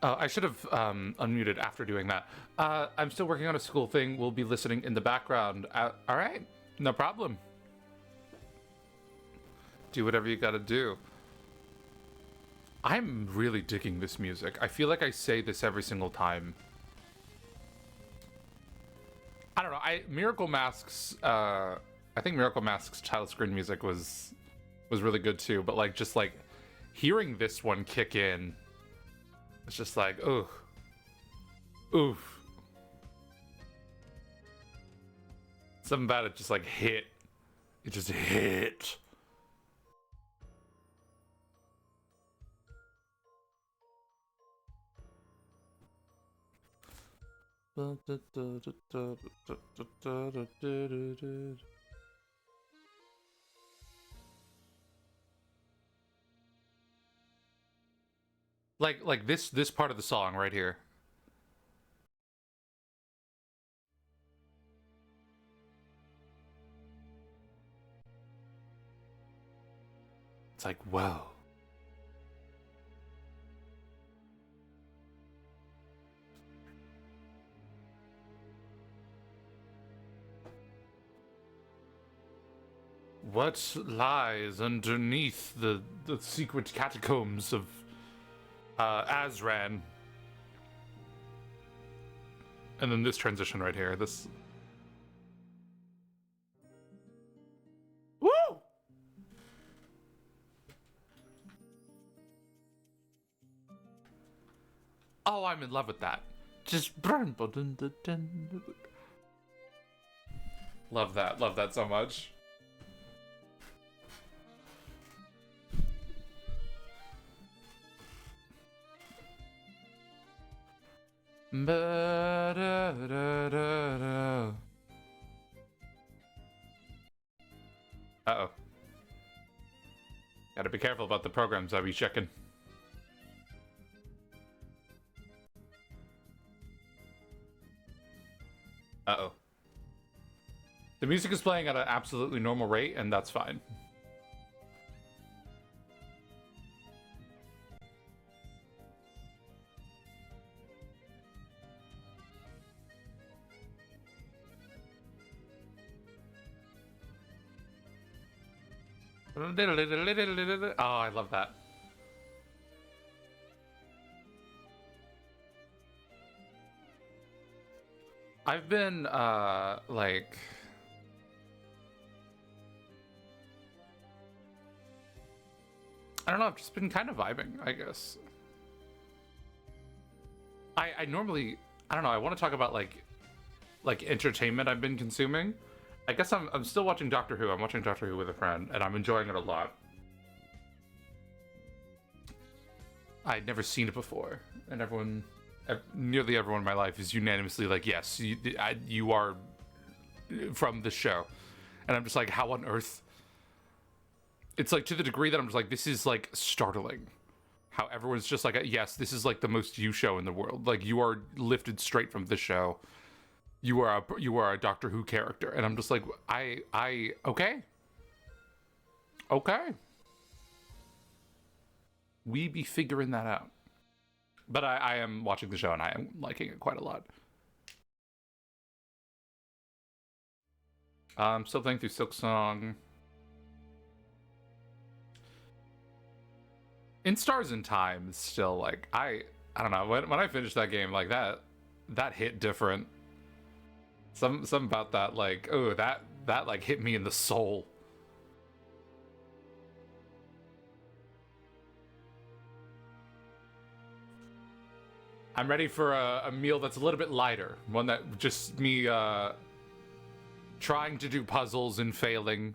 I should have unmuted after doing that. I'm still working on a school thing. We'll be listening in the background. All right, no problem. Do whatever you gotta do. I'm really digging this music. I feel like I say this every single time. I don't know. Miracle Mask's I think Miracle Mask's title screen music was really good too, but like just like hearing this one kick in, it's just like ooh. Oof. Something about it just like hit. It just hit. Like this part of the song right here. It's like, whoa. What lies underneath the secret catacombs of Azran? And then this transition right here. This. Woo! Oh, I'm in love with that. Just love that. Love that so much. Uh-oh. Gotta be careful about the programs I be checking. Uh-oh. The music is playing at an absolutely normal rate, and that's fine. Oh, I love that. I've been, like... I don't know, I've just been kind of vibing, I guess. I normally... I don't know, I want to talk about, like entertainment I've been consuming. I guess I'm still watching Doctor Who. I'm watching Doctor Who with a friend, and I'm enjoying it a lot. I'd never seen it before, and nearly everyone in my life is unanimously like, yes, you are from the show. And I'm just like, how on earth? It's like to the degree that I'm just like, this is like startling. How everyone's just like, yes, this is like the most you show in the world. Like you are lifted straight from the show. You are a Doctor Who character, and I'm just like, okay. We be figuring that out. But I am watching the show, and I am liking it quite a lot. I'm still playing through Silksong. In Stars and Time, still like I don't know when I finished that game, like that hit different. Some about that, like, oh, that like hit me in the soul. I'm ready for a meal that's a little bit lighter. One that just me trying to do puzzles and failing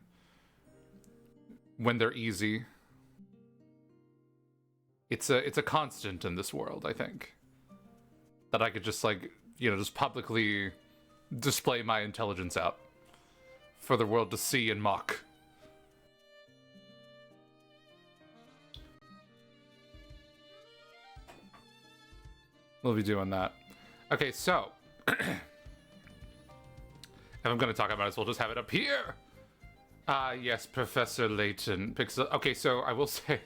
when they're easy. It's a constant in this world, I think. That I could just like, just publicly display my intelligence out for the world to see and mock. We'll be doing that. Okay, so if I'm gonna talk about it, we'll just have it up here. Yes, Professor Layton picks up. Okay, so I will say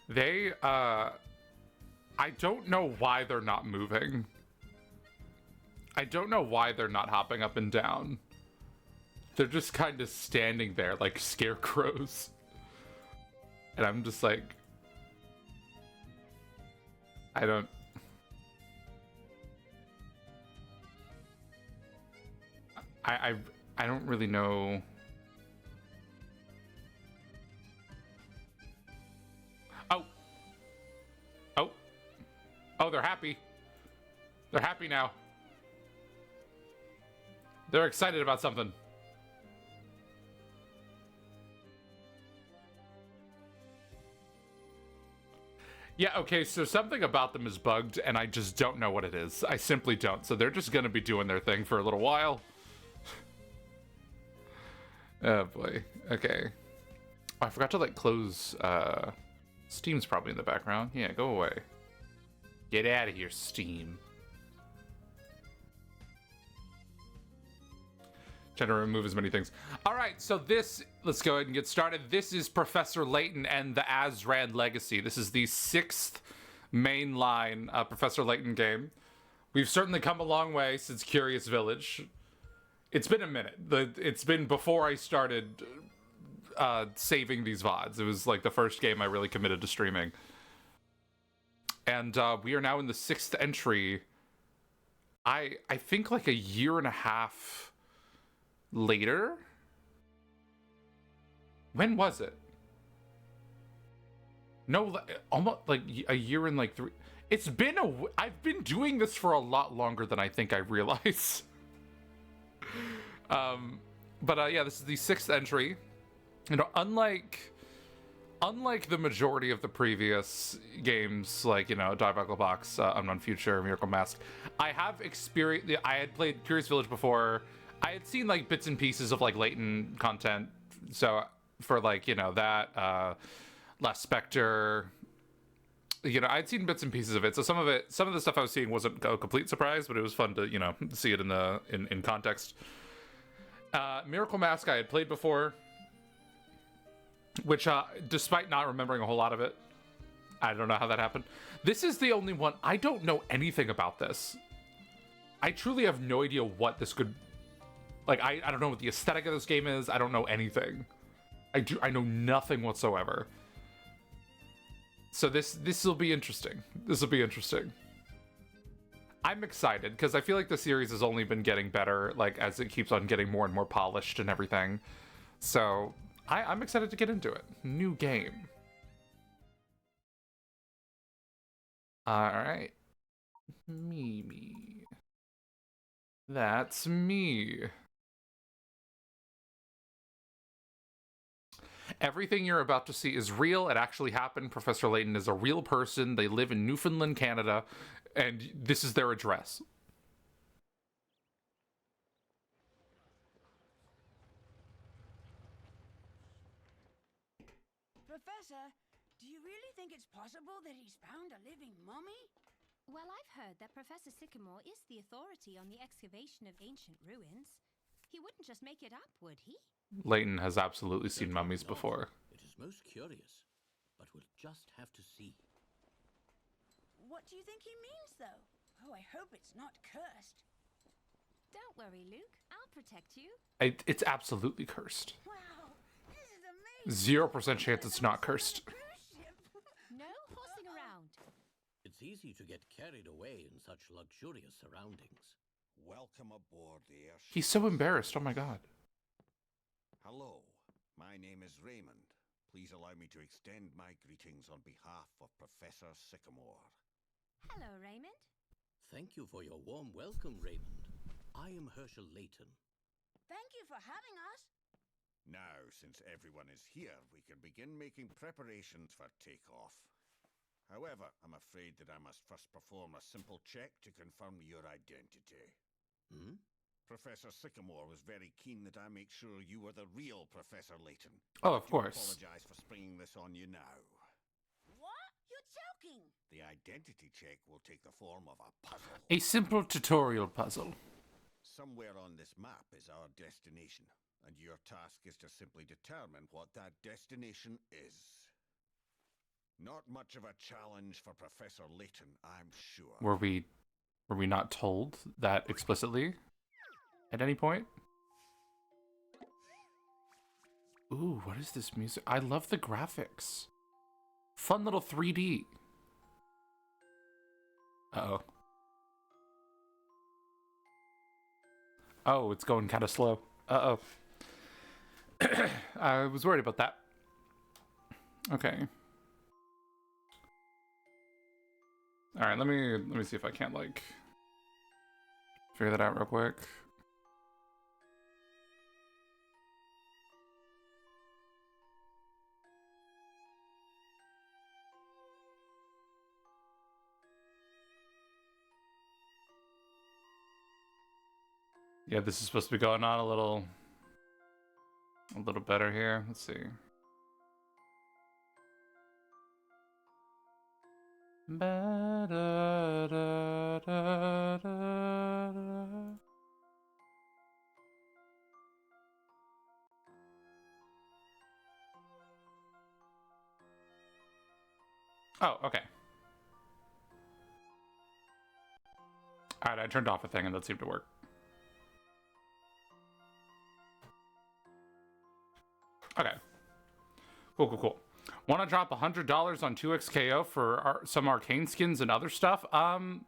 they I don't know why they're not moving. I don't know why they're not hopping up and down. They're just kind of standing there like scarecrows. And I'm just like... I don't really know. Oh. Oh. Oh, they're happy. They're happy now. They're excited about something. Yeah, okay, so something about them is bugged, and I just don't know what it is. I simply don't. So they're just gonna be doing their thing for a little while. Oh boy. Okay. Oh, I forgot to like close. Steam's probably in the background. Yeah, go away. Get out of here, Steam. Trying to remove as many things. All right, so let's go ahead and get started. This is Professor Layton and the Azran Legacy. This is the 6th mainline Professor Layton game. We've certainly come a long way since Curious Village. It's been a minute. It's been before I started saving these VODs. It was like the first game I really committed to streaming. And we are now in the 6th entry. I think like a year and a half later? When was it? No, almost like a year and like 3. It's been I've been doing this for a lot longer than I think I realize. But yeah, this is the 6th entry. You know, unlike the majority of the previous games, like, you know, Diabolical Box, Unknown Future, Miracle Mask, I have experienced. I had played Curious Village before. I had seen like bits and pieces of like Layton content, so for like, you know, that Last Spectre, you know, I'd seen bits and pieces of it. So some of the stuff I was seeing wasn't a complete surprise, but it was fun to, you know, see it in context. Miracle Mask I had played before, which despite not remembering a whole lot of it, I don't know how that happened. This is the only one I don't know anything about. This I truly have no idea what this could. Like, I don't know what the aesthetic of this game is. I don't know anything. I know nothing whatsoever. So this will be interesting. This will be interesting. I'm excited because I feel like the series has only been getting better, like, as it keeps on getting more and more polished and everything. So I'm excited to get into it. New game. All right. Me. That's me. Everything you're about to see is real. It actually happened. Professor Layton is a real person. They live in Newfoundland, Canada, and this is their address. Professor, do you really think it's possible that he's found a living mummy? Well, I've heard that Professor Sycamore is the authority on the excavation of ancient ruins. He wouldn't just make it up, would he? Layton has absolutely seen mummies before. It is most curious, but we'll just have to see. What do you think he means, though? Oh, I hope it's not cursed. Don't worry, Luke. I'll protect you. It's absolutely cursed. Wow, this is amazing. 0% chance it's not cursed. No horsing around. It's easy to get carried away in such luxurious surroundings. Welcome aboard the airship. He's so embarrassed. Oh my god. Hello, my name is Raymond. Please allow me to extend my greetings on behalf of Professor Sycamore. Hello, Raymond. Thank you for your warm welcome, Raymond. I am Herschel Layton. Thank you for having us. Now, since everyone is here, we can begin making preparations for takeoff. However, I'm afraid that I must first perform a simple check to confirm your identity. Professor Sycamore was very keen that I make sure you were the real Professor Layton. Oh, of I course. apologize for springing this on you now. What? You're joking. The identity check will take the form of a puzzle. A simple tutorial puzzle. Somewhere on this map is our destination, and your task is to simply determine what that destination is. Not much of a challenge for Professor Layton, I'm sure. Were we not told that explicitly at any point? Ooh, what is this music? I love the graphics. Fun little 3D. Uh-oh. Oh, it's going kind of slow. Uh-oh. I was worried about that. Okay. All right, let me see if I can't like figure that out real quick. Yeah, this is supposed to be going on a little better here. Let's see. Oh, okay. All right, I turned off a thing and that seemed to work. Okay. Cool. Want to drop $100 on 2xKO for some arcane skins and other stuff? I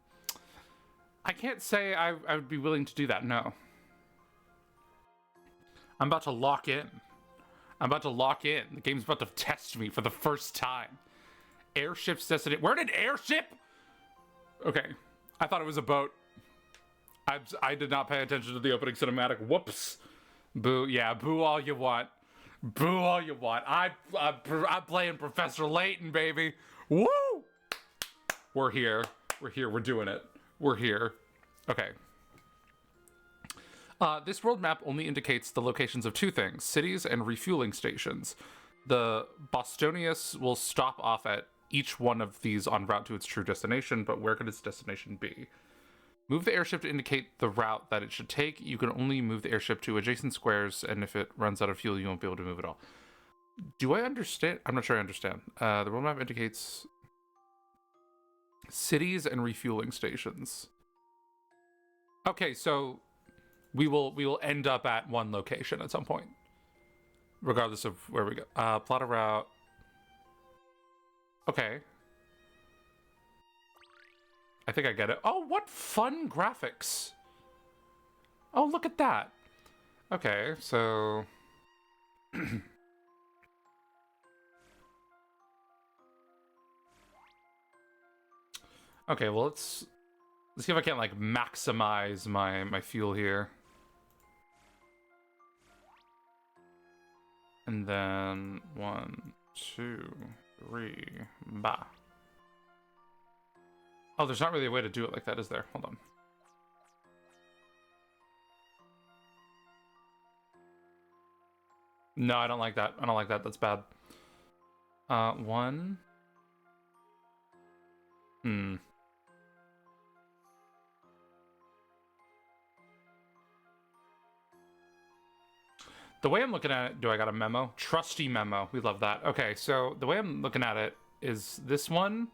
can't say I would be willing to do that, no. I'm about to lock in. The game's about to test me for the first time. Airship's destination. Where did airship? Okay. I thought it was a boat. I did not pay attention to the opening cinematic. Whoops. Boo. Yeah, boo all you want. Boo all you want. I'm playing Professor Layton, baby. Woo! We're here. We're doing it. We're here. Okay. This world map only indicates the locations of two things, cities and refueling stations. The Bostonius will stop off at each one of these en route to its true destination, but where could its destination be? Move the airship to indicate the route that it should take. You can only move the airship to adjacent squares, and if it runs out of fuel, you won't be able to move it all. Do I understand? I'm not sure I understand. The world map indicates cities and refueling stations. Okay, so we will end up at one location at some point, regardless of where we go. Plot a route. Okay. I think I get it. Oh, what fun graphics. Oh, look at that. Okay, so... okay, well, let's see if I can't, like, maximize my fuel here. And then 1, 2, 3, bah. Oh, there's not really a way to do it like that, is there? Hold on. No, I don't like that. I don't like that. That's bad. 1. The way I'm looking at it, do I got a memo? Trusty memo. We love that. Okay, so the way I'm looking at it is this one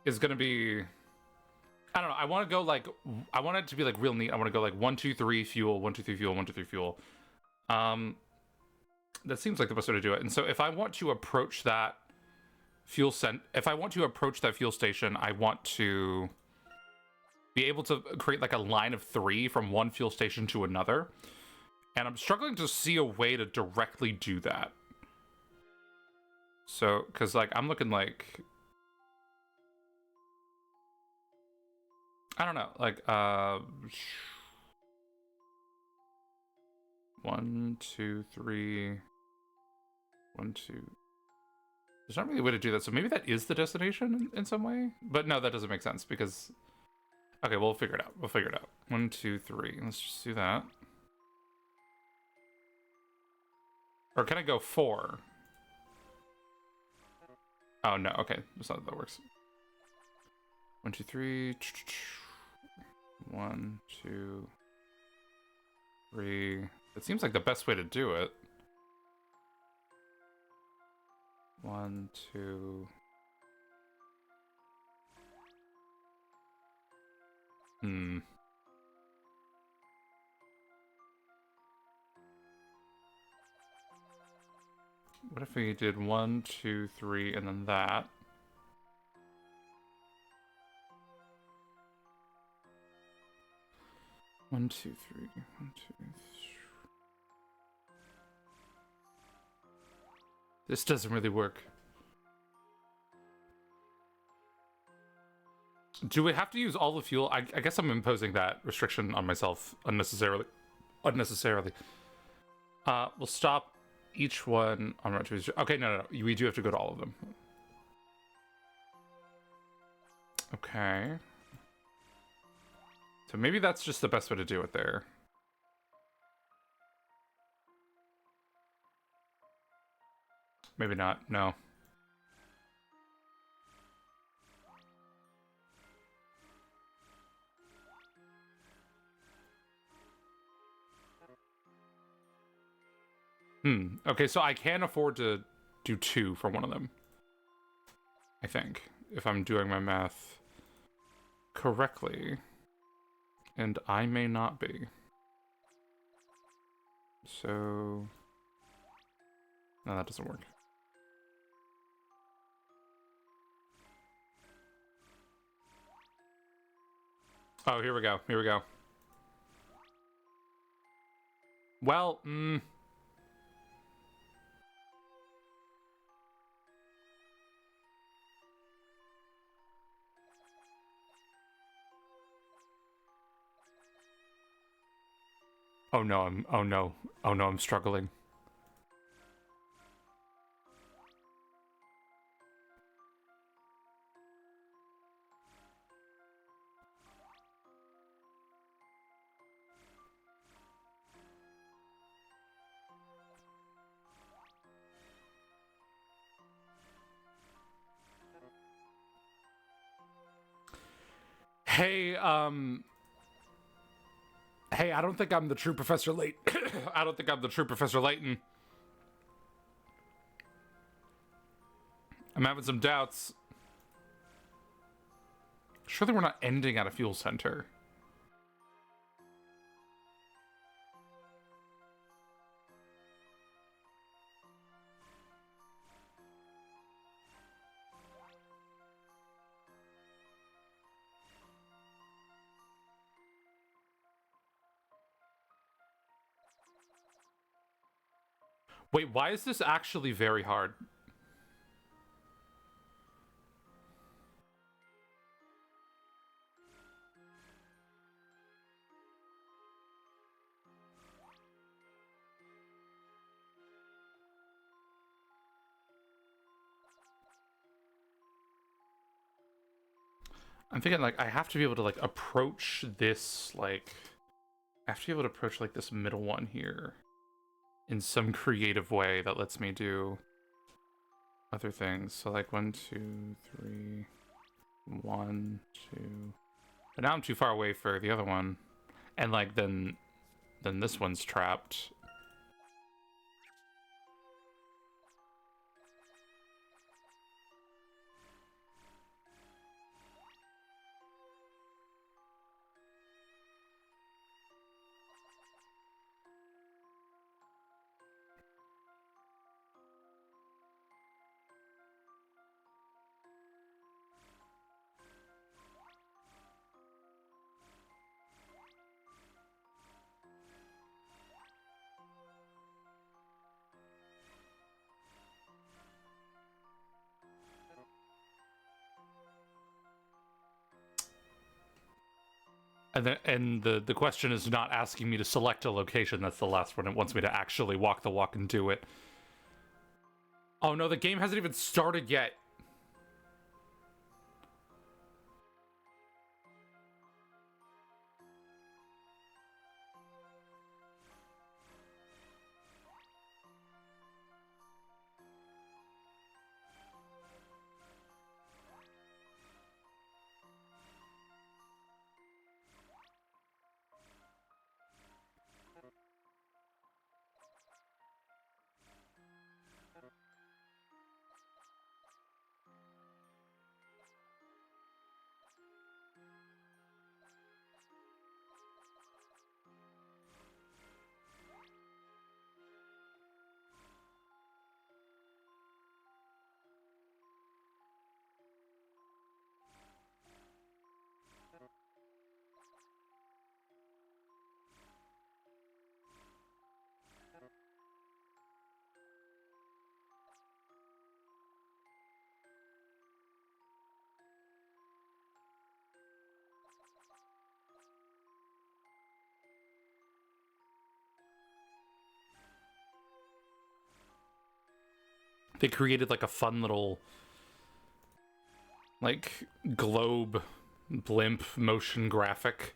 is gonna be, I don't know, I want to go like, I want it to be like real neat. I want to go like 1, 2, 3 fuel, 1, 2, 3 fuel, 1, 2, 3 fuel. That seems like the best way to do it. And so if I want to approach that fuel station, I want to be able to create like a line of 3 from one fuel station to another. And I'm struggling to see a way to directly do that. So, because like I'm looking like, I don't know, like 1, 2, 3, 1, 2. There's not really a way to do that, so maybe that is the destination in some way. But no, that doesn't make sense because. Okay, we'll figure it out. 1, 2, 3. Let's just do that. Or can I go 4? Oh no. Okay, that's not how that works. 1, 2, 3. 1, 2, 3. It seems like the best way to do it. 1, 2. What if we did 1, 2, 3, and then that? One, two, three. 1, 2, 3. This doesn't really work. Do we have to use all the fuel? I guess I'm imposing that restriction on myself unnecessarily. We'll stop each one on route 2. Okay, no. We do have to go to all of them. Okay. So maybe that's just the best way to do it there. Maybe not. No. Okay, so I can afford to do 2 for one of them. I think, if I'm doing my math correctly. And I may not be. So... No, that doesn't work. Oh, here we go. Well, Oh no, I'm struggling. Hey, Hey, I don't think I'm the true Professor Layton. I don't think I'm the true Professor Layton. I'm having some doubts. Surely we're not ending at a fuel center. Wait, why is this actually very hard? I'm thinking, like, I have to be able to, like, approach this, like... I have to be able to approach, like, this middle one here in some creative way that lets me do other things. So, like, 1, 2, 3... 1, 2... But now I'm too far away for the other one. And, like, then this one's trapped. And the question is not asking me to select a location. That's the last one. It wants me to actually walk the walk and do it. Oh no, the game hasn't even started yet. they created like a fun little like globe blimp motion graphic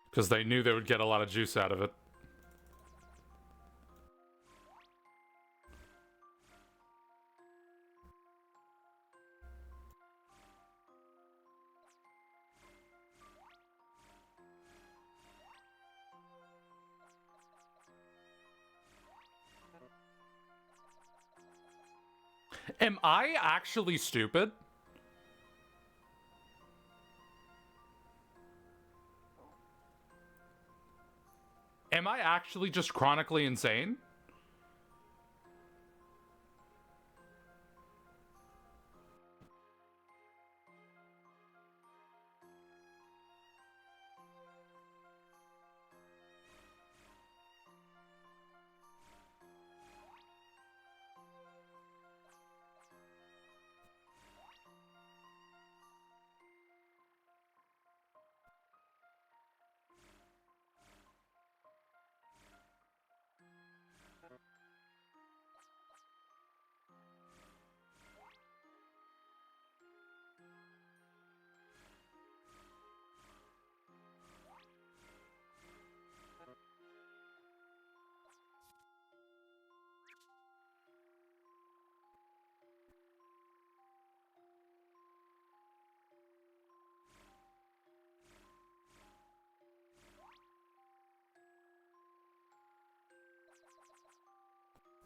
because they knew they would get a lot of juice out of it. Am I actually stupid? Am I actually just chronically insane?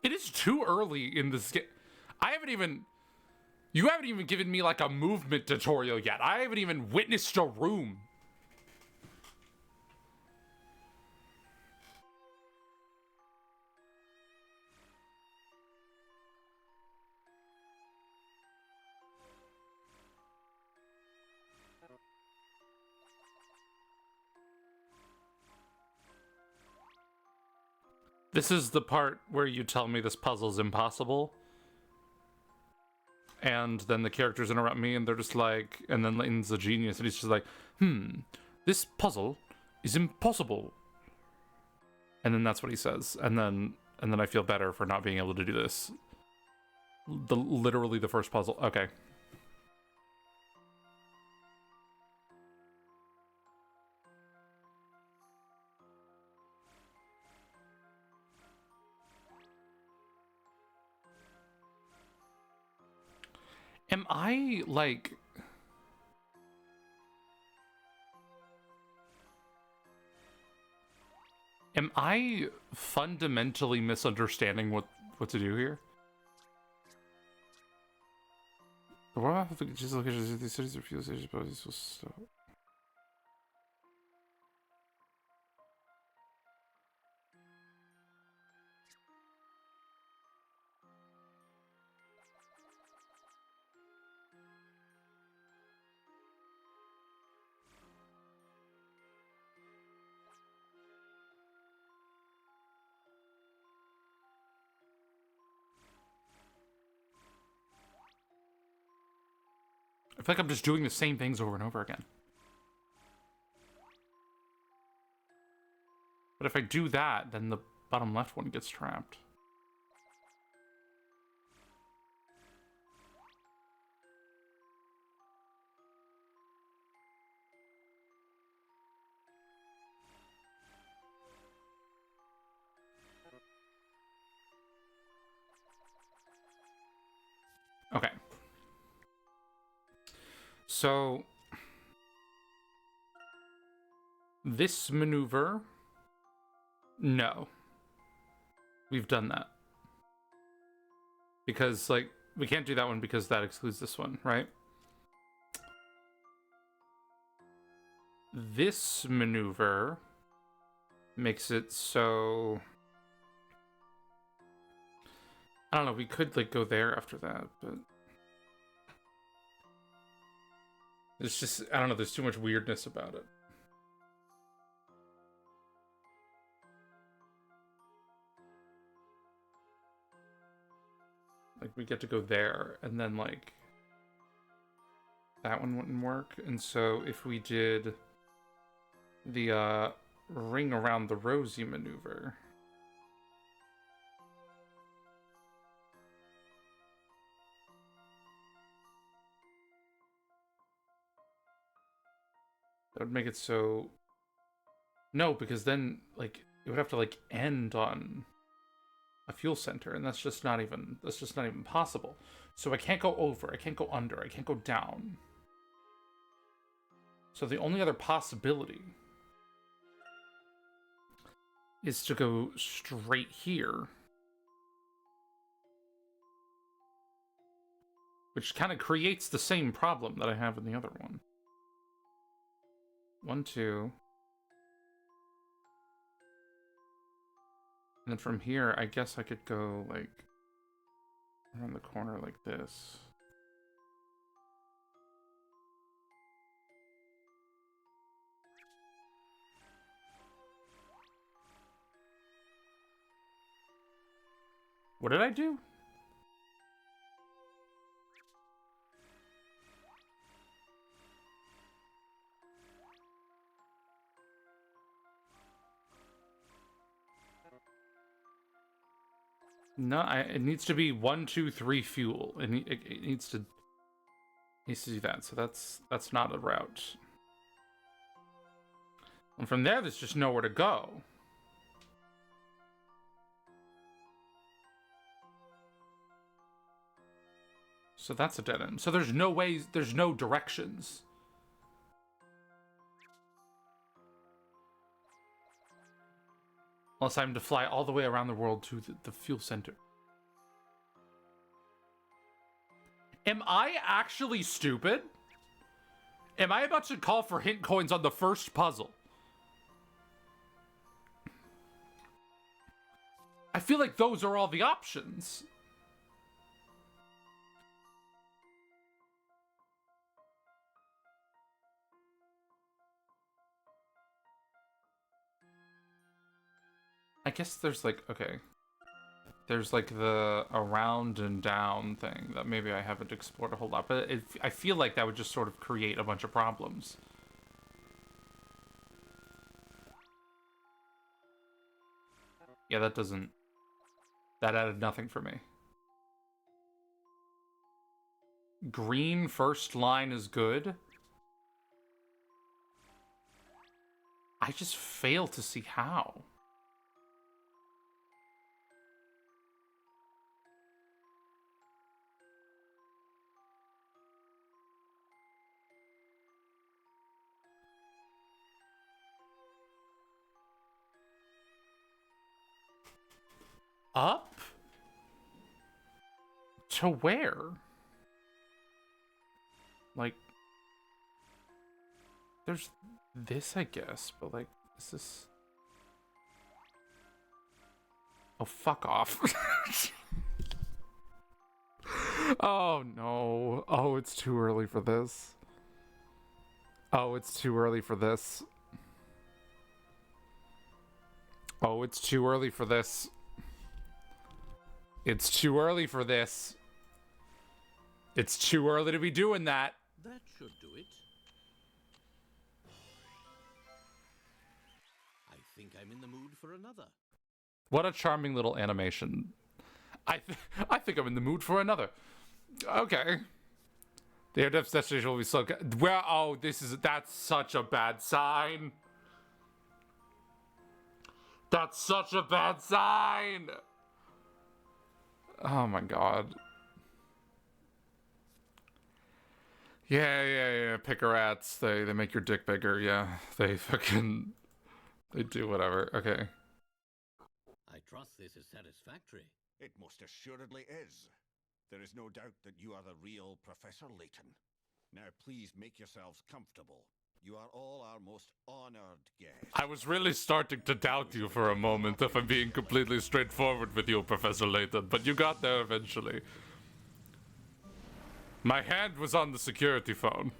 It is too early in this game. You haven't even given me like a movement tutorial yet. I haven't even witnessed a room. This is the part where you tell me this puzzle's impossible. And then the characters interrupt me and they're just like, and then Layton's a genius and he's just like, this puzzle is impossible. And then that's what he says. And then I feel better for not being able to do this. Literally the first puzzle. Okay. Am I, like... Am I fundamentally misunderstanding what to do here? The world map of just locations of these cities or fuel stations, but this will stop. I feel like I'm just doing the same things over and over again. But if I do that, then the bottom left one gets trapped. Okay. So, this maneuver, no. We've done that. Because, like, we can't do that one because that excludes this one, right? This maneuver makes it so... I don't know, we could, like, go there after that, but... It's just, I don't know, there's too much weirdness about it. Like, we get to go there, and then, like, that one wouldn't work. And so if we did the ring around the rosy maneuver, That would make it so... No, because then, like, it would have to, like, end on a fuel center, and that's just not even possible. So I can't go over, I can't go under, I can't go down. So the only other possibility is to go straight here. Which kind of creates the same problem that I have in the other one. 1, 2. And then from here, I guess I could go, like, around the corner like this. What did I do? No, it needs to be 1, 2, 3 fuel. It needs to do that. So that's not a route. And from there, there's just nowhere to go. So that's a dead end. So there's no ways, there's no directions. Unless I'm to fly all the way around the world to the fuel center. Am I actually stupid? Am I about to call for hint coins on the first puzzle? I feel like those are all the options. I guess there's like, okay. There's like the around and down thing that maybe I haven't explored a whole lot, but I feel like that would just sort of create a bunch of problems. Yeah, that added nothing for me. Green first line is good. I just fail to see how. Up? To where? Like, there's this, I guess, but like, is this... Oh, fuck off. Oh, no. Oh, it's too early for this. Oh, it's too early for this. Oh, it's too early for this. It's too early for this. It's too early to be doing that. That should do it. I think I'm in the mood for another. What a charming little animation. I think I'm in the mood for another. Okay. The air depth destination will be so good. Where? Oh, that's such a bad sign. That's such a bad sign. Oh my god. Yeah. Picker-rats. They make your dick bigger. Yeah. They do whatever. Okay. I trust this is satisfactory. It most assuredly is. There is no doubt that you are the real Professor Layton. Now please make yourselves comfortable. You are all our most honored guests. I was really starting to doubt you for a moment, if I'm being completely straightforward with you, Professor Layton, but you got there eventually. My hand was on the security phone.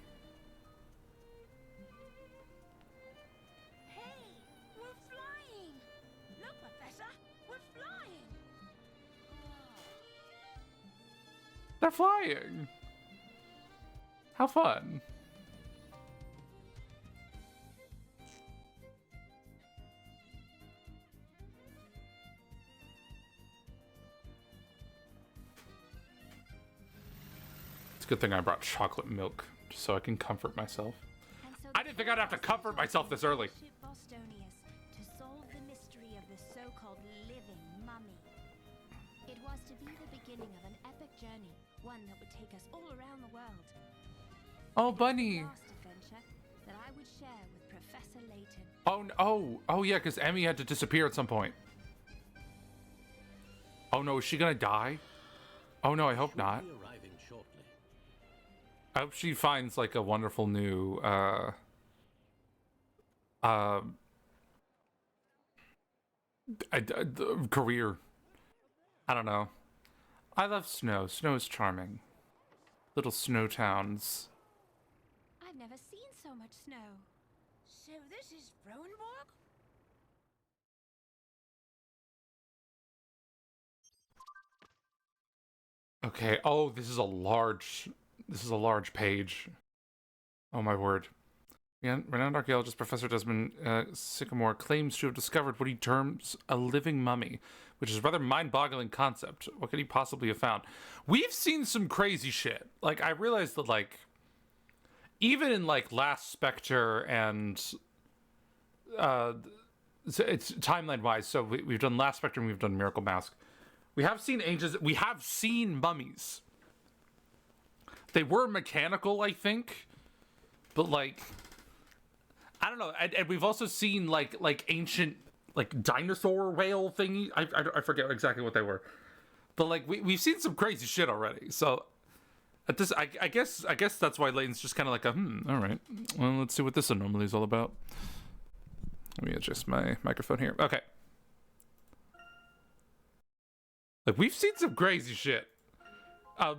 Hey, we're flying! Look, Professor, we're flying! They're flying! How fun. It's a good thing I brought chocolate milk, just so I can comfort myself. And so I the didn't think I'd have to comfort myself this early. Ship Bostonius to solve the mystery of the so-called living mummy. It was to be the beginning of an epic journey, one that would take us all around the world. Oh, Bunny. Last adventure that I would share with Professor Layton. Oh yeah, because Emmy had to disappear at some point. Oh no, is she gonna die? Oh no, I hope not. Be arriving shortly. I hope she finds like a wonderful new career. I don't know. I love snow. Snow is charming. Little snow towns. I've never seen so much snow. So this is Frohenborg? Okay. Oh, this is a large page. Oh my word. Renowned archaeologist Professor Desmond Sycamore claims to have discovered what he terms a living mummy, which is a rather mind-boggling concept. What could he possibly have found? We've seen some crazy shit. Like, I realized that, like, even in, like, Last Spectre and it's timeline-wise, so we've done Last Spectre and we've done Miracle Mask. We have seen angels. We have seen mummies. They were mechanical, I think, but, like, I don't know. And we've also seen like ancient like dinosaur whale thingy. I forget exactly what they were, but like we've seen some crazy shit already. So at this, I guess that's why Layton's just kind of like all right. Well, let's see what this anomaly is all about. Let me adjust my microphone here. Okay. Like we've seen some crazy shit.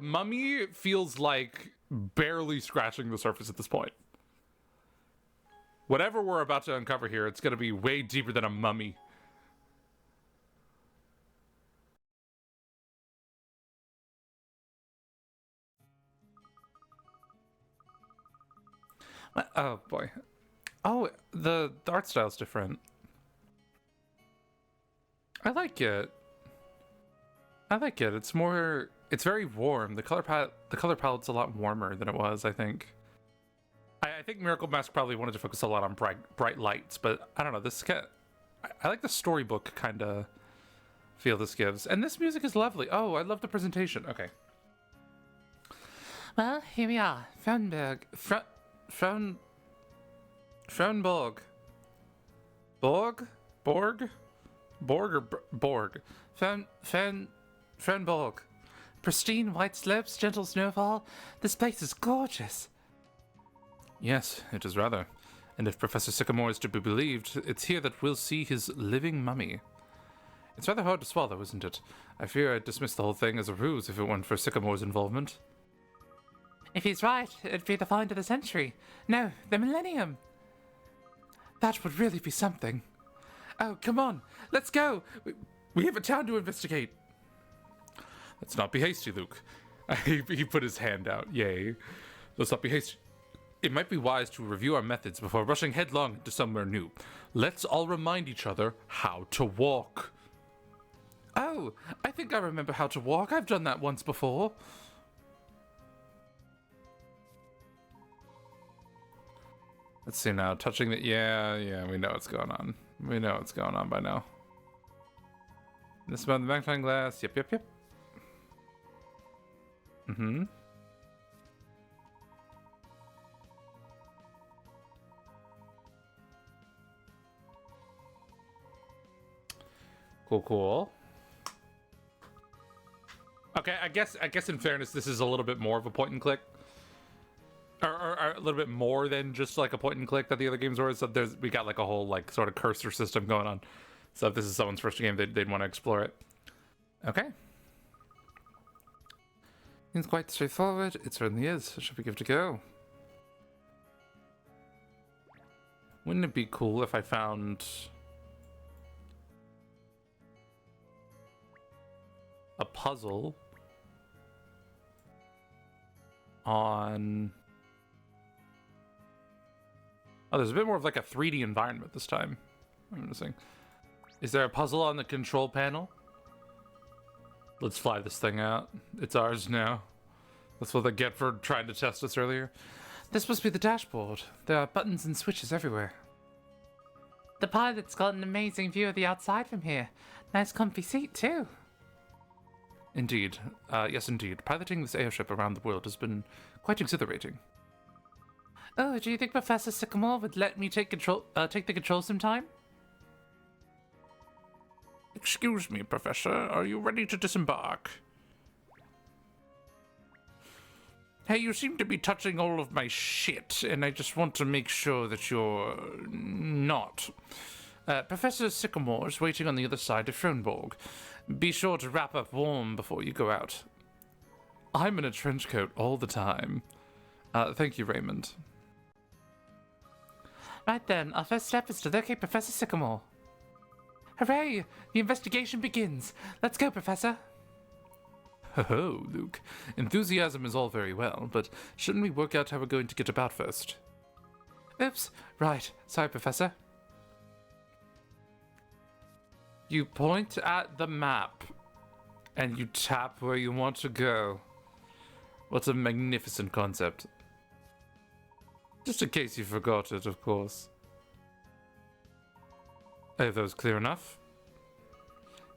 Mummy feels like barely scratching the surface at this point. Whatever we're about to uncover here, it's going to be way deeper than a mummy. Oh, boy. Oh, the art style's different. I like it. It's more... It's very warm. The color palette's a lot warmer than it was, I think. I think Miracle Mask probably wanted to focus a lot on bright lights, but I don't know. This I like the storybook kind of feel this gives, and this music is lovely. Oh, I love the presentation. Okay. Well, here we are, Frohenborg. Borg or Borg? Frohenborg. Pristine white slopes, gentle snowfall. This place is gorgeous. Yes, it is rather. And if Professor Sycamore is to be believed, it's here that we'll see his living mummy. It's rather hard to swallow, isn't it? I fear I'd dismiss the whole thing as a ruse if it weren't for Sycamore's involvement. If he's right, it'd be the find of the century. No, the millennium. That would really be something. Oh, come on, let's go. We have a town to investigate. Let's not be hasty, Luke. He put his hand out. Yay. Let's not be hasty. It might be wise to review our methods before rushing headlong into somewhere new. Let's all remind each other how to walk. Oh, I think I remember how to walk. I've done that once before. Let's see now. Touching the... Yeah, we know what's going on. We know what's going on by now. This about the magnifying glass. Yep. Mm-hmm. Cool. Okay, I guess in fairness, this is a little bit more of a point and click, or a little bit more than just like a point and click that the other games were. So we got like a whole like sort of cursor system going on. So if this is someone's first game, they'd want to explore it. Okay. Seems quite straightforward. It certainly is. Should we give it a go? Wouldn't it be cool if I found a puzzle on... Oh, there's a bit more of like a 3D environment this time. I'm noticing. Is there a puzzle on the control panel? Let's fly this thing out. It's ours now. That's what they get for trying to test us earlier. This must be the dashboard. There are buttons and switches everywhere. The pilot's got an amazing view of the outside from here. Nice comfy seat, too. Indeed. Yes, indeed. Piloting this airship around the world has been quite exhilarating. Oh, do you think Professor Sycamore would let me take the controls sometime? Excuse me, Professor. Are you ready to disembark? Hey, you seem to be touching all of my shit, and I just want to make sure that you're not. Professor Sycamore's waiting on the other side of Fronborg. Be sure to wrap up warm before you go out. I'm in a trench coat all the time. Thank you, Raymond. Right then, our first step is to locate Professor Sycamore. Hooray! The investigation begins. Let's go, Professor. Ho-ho, Luke. Enthusiasm is all very well, but shouldn't we work out how we're going to get about first? Oops. Right. Sorry, Professor. You point at the map, and you tap where you want to go. What a magnificent concept. Just in case you forgot it, of course. Are those clear enough?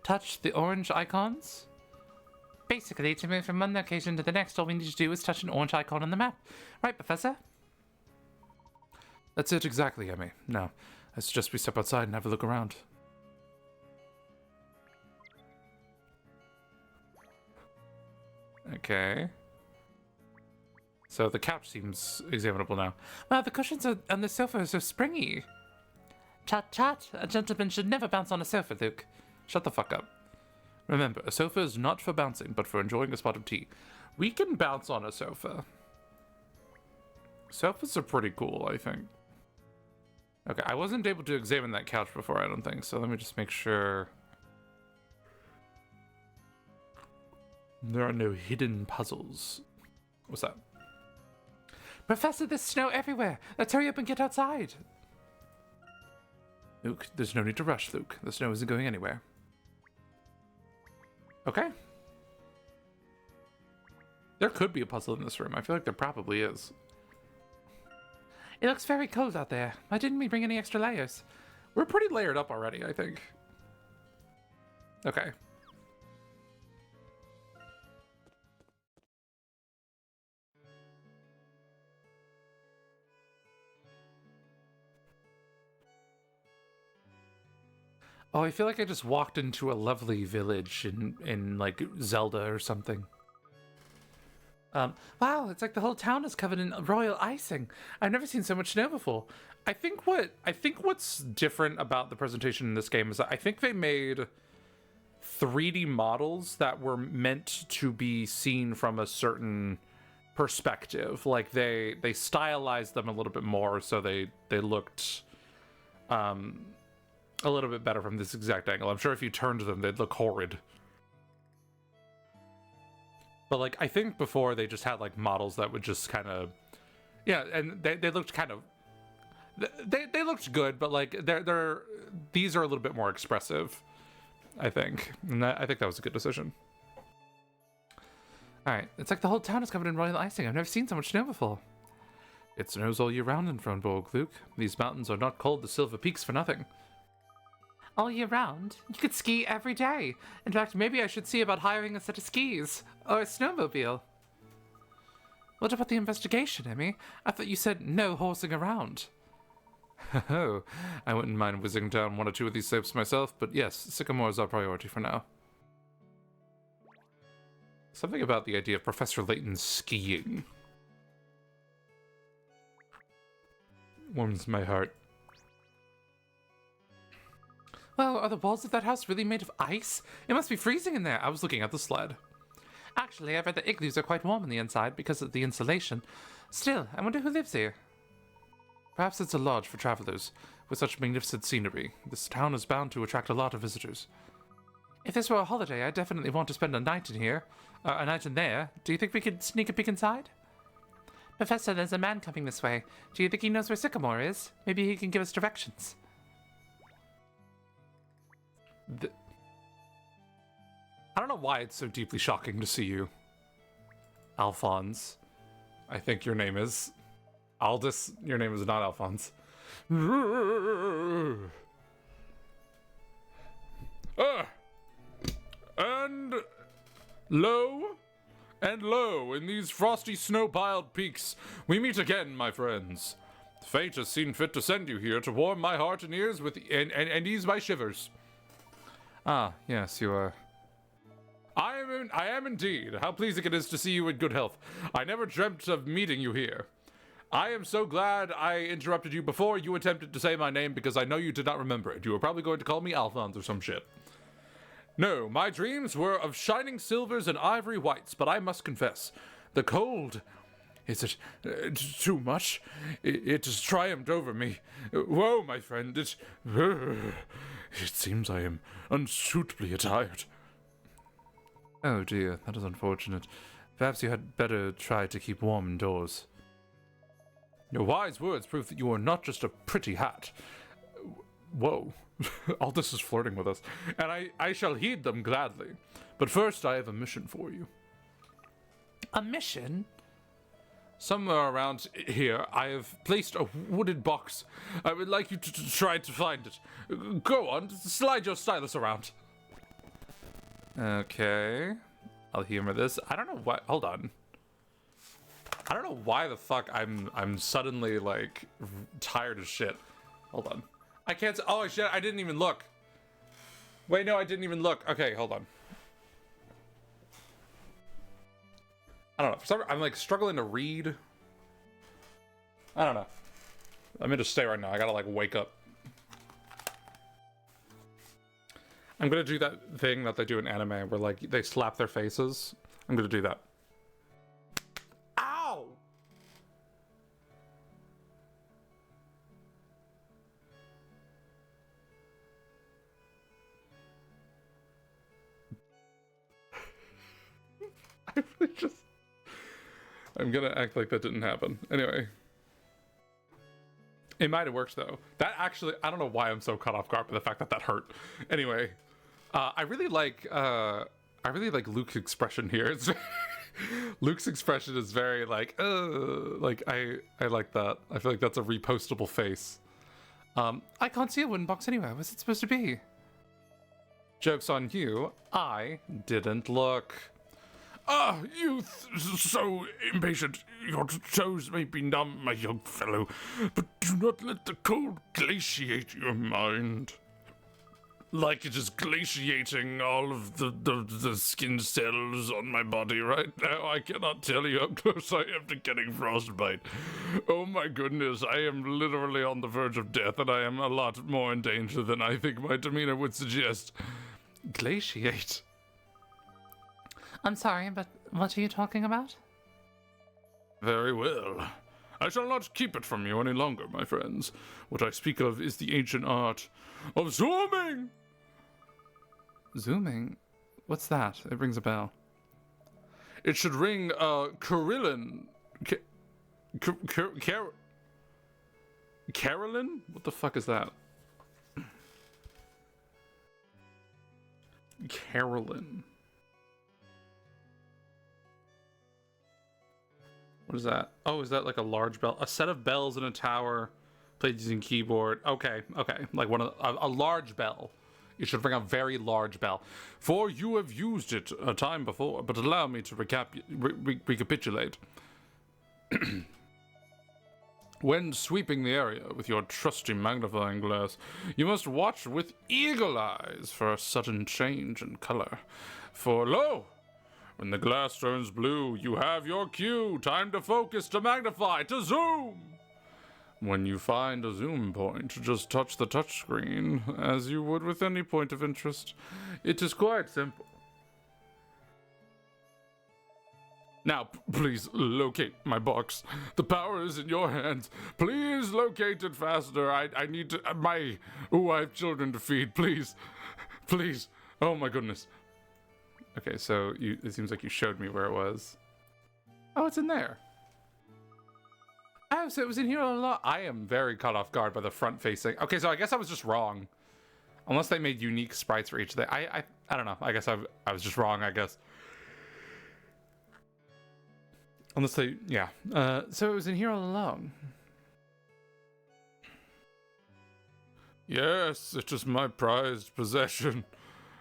Touch the orange icons? Basically, to move from one location to the next, all we need to do is touch an orange icon on the map. Right, Professor? That's it exactly, Emmy. Now, I suggest we step outside and have a look around. Okay. So the couch seems examinable now. Wow, the cushions on the sofa are so springy. Chat, chat. A gentleman should never bounce on a sofa, Luke. Shut the fuck up. Remember, a sofa is not for bouncing, but for enjoying a spot of tea. We can bounce on a sofa. Sofas are pretty cool, I think. Okay, I wasn't able to examine that couch before, I don't think, so let me just make sure. There are no hidden puzzles. What's that? Professor, there's snow everywhere! Let's hurry up and get outside! Luke, there's no need to rush, Luke. The snow isn't going anywhere. Okay. There could be a puzzle in this room. I feel like there probably is. It looks very cold out there. Why didn't we bring any extra layers? We're pretty layered up already, I think. Okay. Oh, I feel like I just walked into a lovely village in like Zelda or something. Wow, it's like the whole town is covered in royal icing. I've never seen so much snow before. I think what's different about the presentation in this game is that I think they made 3D models that were meant to be seen from a certain perspective. Like they stylized them a little bit more so they looked a little bit better from this exact angle. I'm sure if you turned them, they'd look horrid. But, like, I think before they just had, like, models that would just kind of... Yeah, and they looked kind of... They looked good, but, like, these are a little bit more expressive, I think. And I think that was a good decision. Alright, it's like the whole town is covered in royal icing. I've never seen so much snow before. It snows all year round in Fronborg, Luke. These mountains are not called the Silver Peaks for nothing. All year round? You could ski every day. In fact, maybe I should see about hiring a set of skis. Or a snowmobile. What about the investigation, Emmy? I thought you said no horsing around. Oh, I wouldn't mind whizzing down one or two of these slopes myself, but yes, Sycamore is our priority for now. Something about the idea of Professor Layton skiing warms my heart. Well, are the walls of that house really made of ice? It must be freezing in there. I was looking at the sled. Actually, I read that igloos are quite warm on the inside because of the insulation. Still, I wonder who lives here. Perhaps it's a lodge for travelers. With such magnificent scenery, this town is bound to attract a lot of visitors. If this were a holiday, I'd definitely want to spend a night in here. A night in there. Do you think we could sneak a peek inside? Professor, there's a man coming this way. Do you think he knows where Sycamore is? Maybe he can give us directions. I don't know why it's so deeply shocking to see you. Alphonse, I think your name is. Aldous, your name is not Alphonse. And lo, and lo, in these frosty snow-piled peaks, we meet again, my friends. Fate has seen fit to send you here to warm my heart and ears with and ease my shivers. Ah, yes, you are. I am indeed. How pleasing it is to see you in good health. I never dreamt of meeting you here. I am so glad I interrupted you before you attempted to say my name because I know you did not remember it. You were probably going to call me Alphonse or some shit. No, my dreams were of shining silvers and ivory whites, but I must confess, the cold... Is it too much? It has triumphed over me. Whoa, my friend, it seems I am unsuitably attired. Oh dear, that is unfortunate. Perhaps you had better try to keep warm indoors. Your wise words prove that you are not just a pretty hat. Whoa, Aldous is flirting with us, and I shall heed them gladly. But first I have a mission for you. A mission? Somewhere around here, I have placed a wooded box. I would like you to try to find it. Go on, slide your stylus around. Okay. I'll humor this. I don't know why. Hold on. I don't know why the fuck I'm suddenly, like, tired as shit. Hold on. I can't... Oh, shit, I didn't even look. Wait, no, I didn't even look. Okay, hold on. I don't know. For some reason, I'm like struggling to read. I don't know. I'm gonna just stay right now. I gotta like wake up. I'm gonna do that thing that they do in anime where like they slap their faces. I'm gonna do that. Ow! I really just... I'm gonna act like that didn't happen. Anyway. It might have worked though. That actually, I don't know why I'm so caught off guard by the fact that that hurt. Anyway, I really like Luke's expression here. It's Luke's expression is very like I like that. I feel like that's a repostable face. I can't see a wooden box anywhere. What's it supposed to be? Joke's on you. I didn't look. Ah, you so impatient. Your toes may be numb, my young fellow, but do not let the cold glaciate your mind. Like it is glaciating all of the skin cells on my body right now. I cannot tell you how close I am to getting frostbite. Oh my goodness, I am literally on the verge of death, and I am a lot more in danger than I think my demeanor would suggest. Glaciate? I'm sorry, but what are you talking about? Very well. I shall not keep it from you any longer, my friends. What I speak of is the ancient art of zooming! Zooming? What's that? It rings a bell. It should ring, Carolyn? Carolyn? What the fuck is that? Carolyn. What is that? Oh, is that like a large bell? A set of bells in a tower played using keyboard. Okay, okay. Like one of a large bell. You should ring a very large bell. For you have used it a time before, but allow me to recapitulate. When sweeping the area with your trusty magnifying glass, you must watch with eagle eyes for a sudden change in color. For lo! When the glass turns blue, you have your cue. Time to focus, to magnify, to zoom. When you find a zoom point, just touch the touchscreen, as you would with any point of interest. It is quite simple. Now, please locate my box. The power is in your hands. Please locate it faster. I need to... I have children to feed. Please. Please. Oh my goodness. Okay, so it seems like you showed me where it was. Oh, it's in there. Oh, so it was in here a lot. I am very caught off guard by the front facing. Okay, so I guess I was just wrong. Unless they made unique sprites for each of the... I don't know. I guess I was just wrong, I guess. Unless they, yeah. So it was in here all along. Yes, it is my prized possession.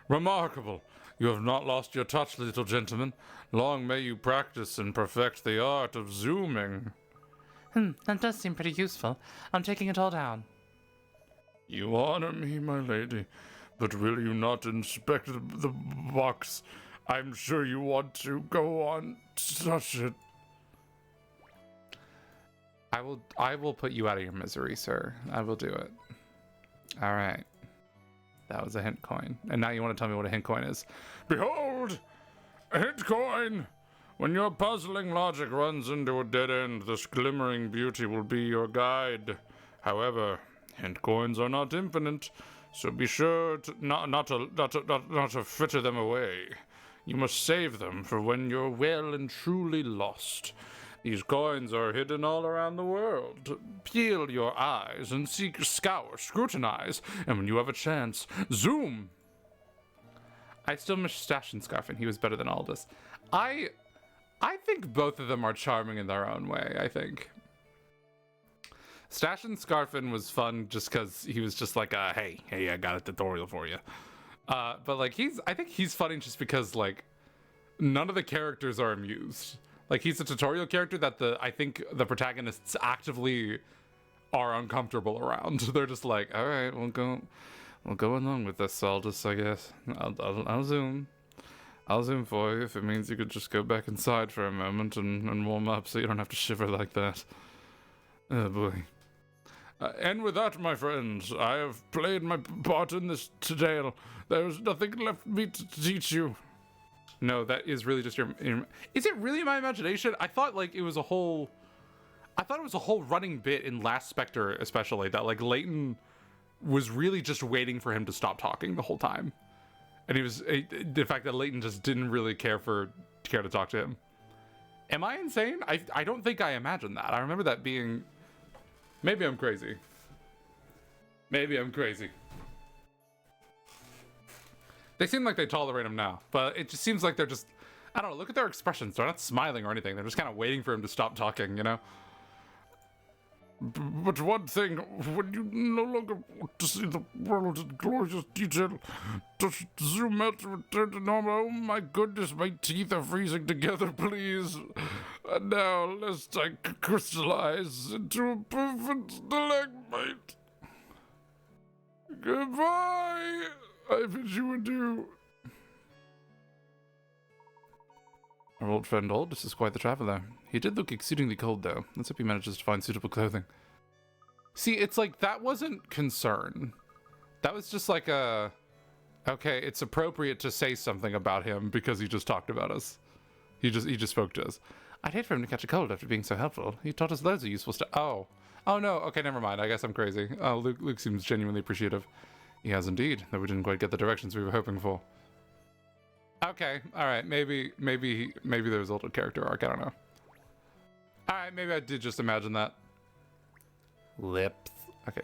Remarkable. You have not lost your touch, little gentleman. Long may you practice and perfect the art of zooming. That does seem pretty useful. I'm taking it all down. You honor me, my lady, but will you not inspect the box? I'm sure you want to go on, touch it. I will put you out of your misery, sir. I will do it. All right. That was a hint coin. And now you want to tell me what a hint coin is. Behold! A hint coin! When your puzzling logic runs into a dead end, this glimmering beauty will be your guide. However, hint coins are not infinite, so be sure to not to fritter them away. You must save them for when you're well and truly lost. These coins are hidden all around the world. Peel your eyes and scour, scrutinize, and when you have a chance, zoom. I still miss Stash and Scarfin. He was better than Aldous. I think both of them are charming in their own way, I think. Stash and Scarfin was fun just because he was just like, hey, I got a tutorial for you. But like, I think he's funny just because like, none of the characters are amused. Like, he's a tutorial character that I think the protagonists actively are uncomfortable around. They're just like, all right, we'll go along with this, Aldous, I guess. I'll zoom. I'll zoom for you if it means you could just go back inside for a moment and warm up so you don't have to shiver like that. Oh, boy. And with that, my friends, I have played my part in this tale. There's nothing left for me to teach you. No, that is really just your... Is it really my imagination? I thought, like, it was a whole running bit in Last Spectre, especially, that, like, Layton was really just waiting for him to stop talking the whole time. And the fact that Layton just didn't really care to talk to him. Am I insane? I don't think I imagined that. I remember that being... Maybe I'm crazy. Maybe I'm crazy. They seem like they tolerate him now, but it just seems like they're just... I don't know, look at their expressions. They're not smiling or anything. They're just kind of waiting for him to stop talking, you know? But one thing, when you no longer want to see the world in glorious detail, just zoom out to return to normal. Oh my goodness, my teeth are freezing together, please. And now, lest I crystallize into a perfect stalagmite. Goodbye! I bid you adieu. Our old friend Aldous is quite the traveler. He did look exceedingly cold, though. Let's hope he manages to find suitable clothing. See, it's like, that wasn't concern. That was just like a... Okay, it's appropriate to say something about him because he just talked about us. He just spoke to us. I'd hate for him to catch a cold after being so helpful. He taught us loads of useful stuff. Oh no, okay, never mind. I guess I'm crazy. Luke seems genuinely appreciative. He has indeed, though we didn't quite get the directions we were hoping for. Okay, alright, maybe there was a little character arc, I don't know. Alright, maybe I did just imagine that. Lips. Okay.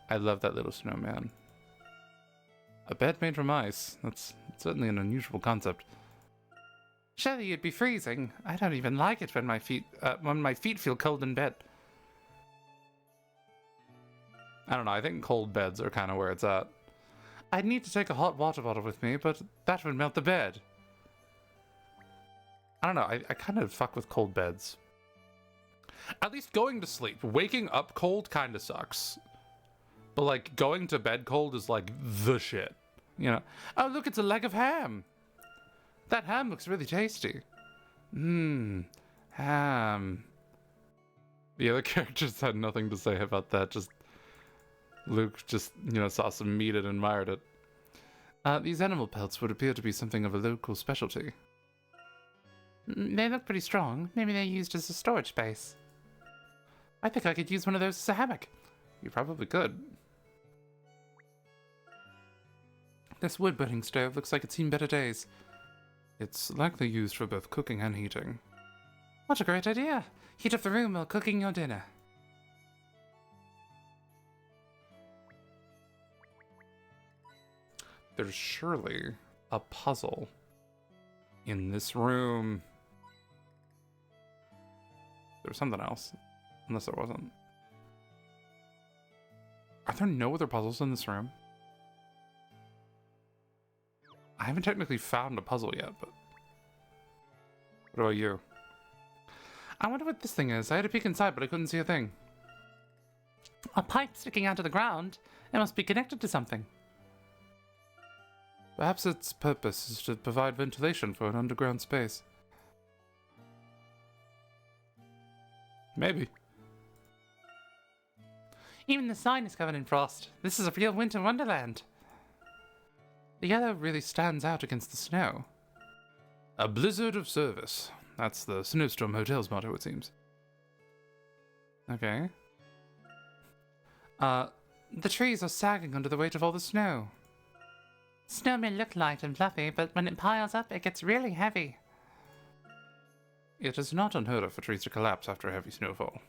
I love that little snowman. A bed made from ice. That's certainly an unusual concept. Surely you'd be freezing. I don't even like it when my feet feel cold in bed. I don't know, I think cold beds are kind of where it's at. I'd need to take a hot water bottle with me, but that would melt the bed. I don't know, I kind of fuck with cold beds. At least going to sleep. Waking up cold kind of sucks. But like, going to bed cold is like the shit. You know? Oh, look, it's a leg of ham. That ham looks really tasty. Ham. The other characters had nothing to say about that, just... Luke just, you know, saw some meat and admired it. These animal pelts would appear to be something of a local specialty. They look pretty strong. Maybe they're used as a storage space. I think I could use one of those as a hammock. You probably could. This wood-burning stove looks like it's seen better days. It's likely used for both cooking and heating. What a great idea! Heat up the room while cooking your dinner. There's surely a puzzle in this room. There was something else. Unless there wasn't. Are there no other puzzles in this room? I haven't technically found a puzzle yet, but... What about you? I wonder what this thing is. I had to peek inside, but I couldn't see a thing. A pipe sticking out of the ground? It must be connected to something. Perhaps its purpose is to provide ventilation for an underground space. Maybe. Even the sign is covered in frost. This is a real winter wonderland. The yellow really stands out against the snow. A blizzard of service. That's the Snowstorm Hotel's motto, it seems. Okay. The trees are sagging under the weight of all the snow. Snow may look light and fluffy, but when it piles up, it gets really heavy. It is not unheard of for trees to collapse after a heavy snowfall.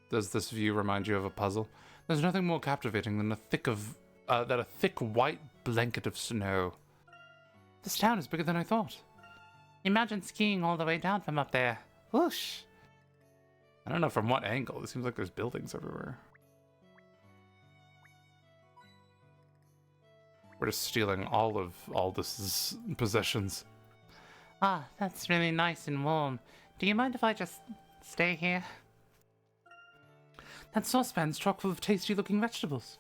Does this view remind you of a puzzle? There's nothing more captivating than a thick white blanket of snow. This town is bigger than I thought. Imagine skiing all the way down from up there. Whoosh! I don't know from what angle. It seems like there's buildings everywhere. We're just stealing all of Aldous' possessions. Ah, that's really nice and warm. Do you mind if I just stay here? That saucepan's chock full of tasty-looking vegetables.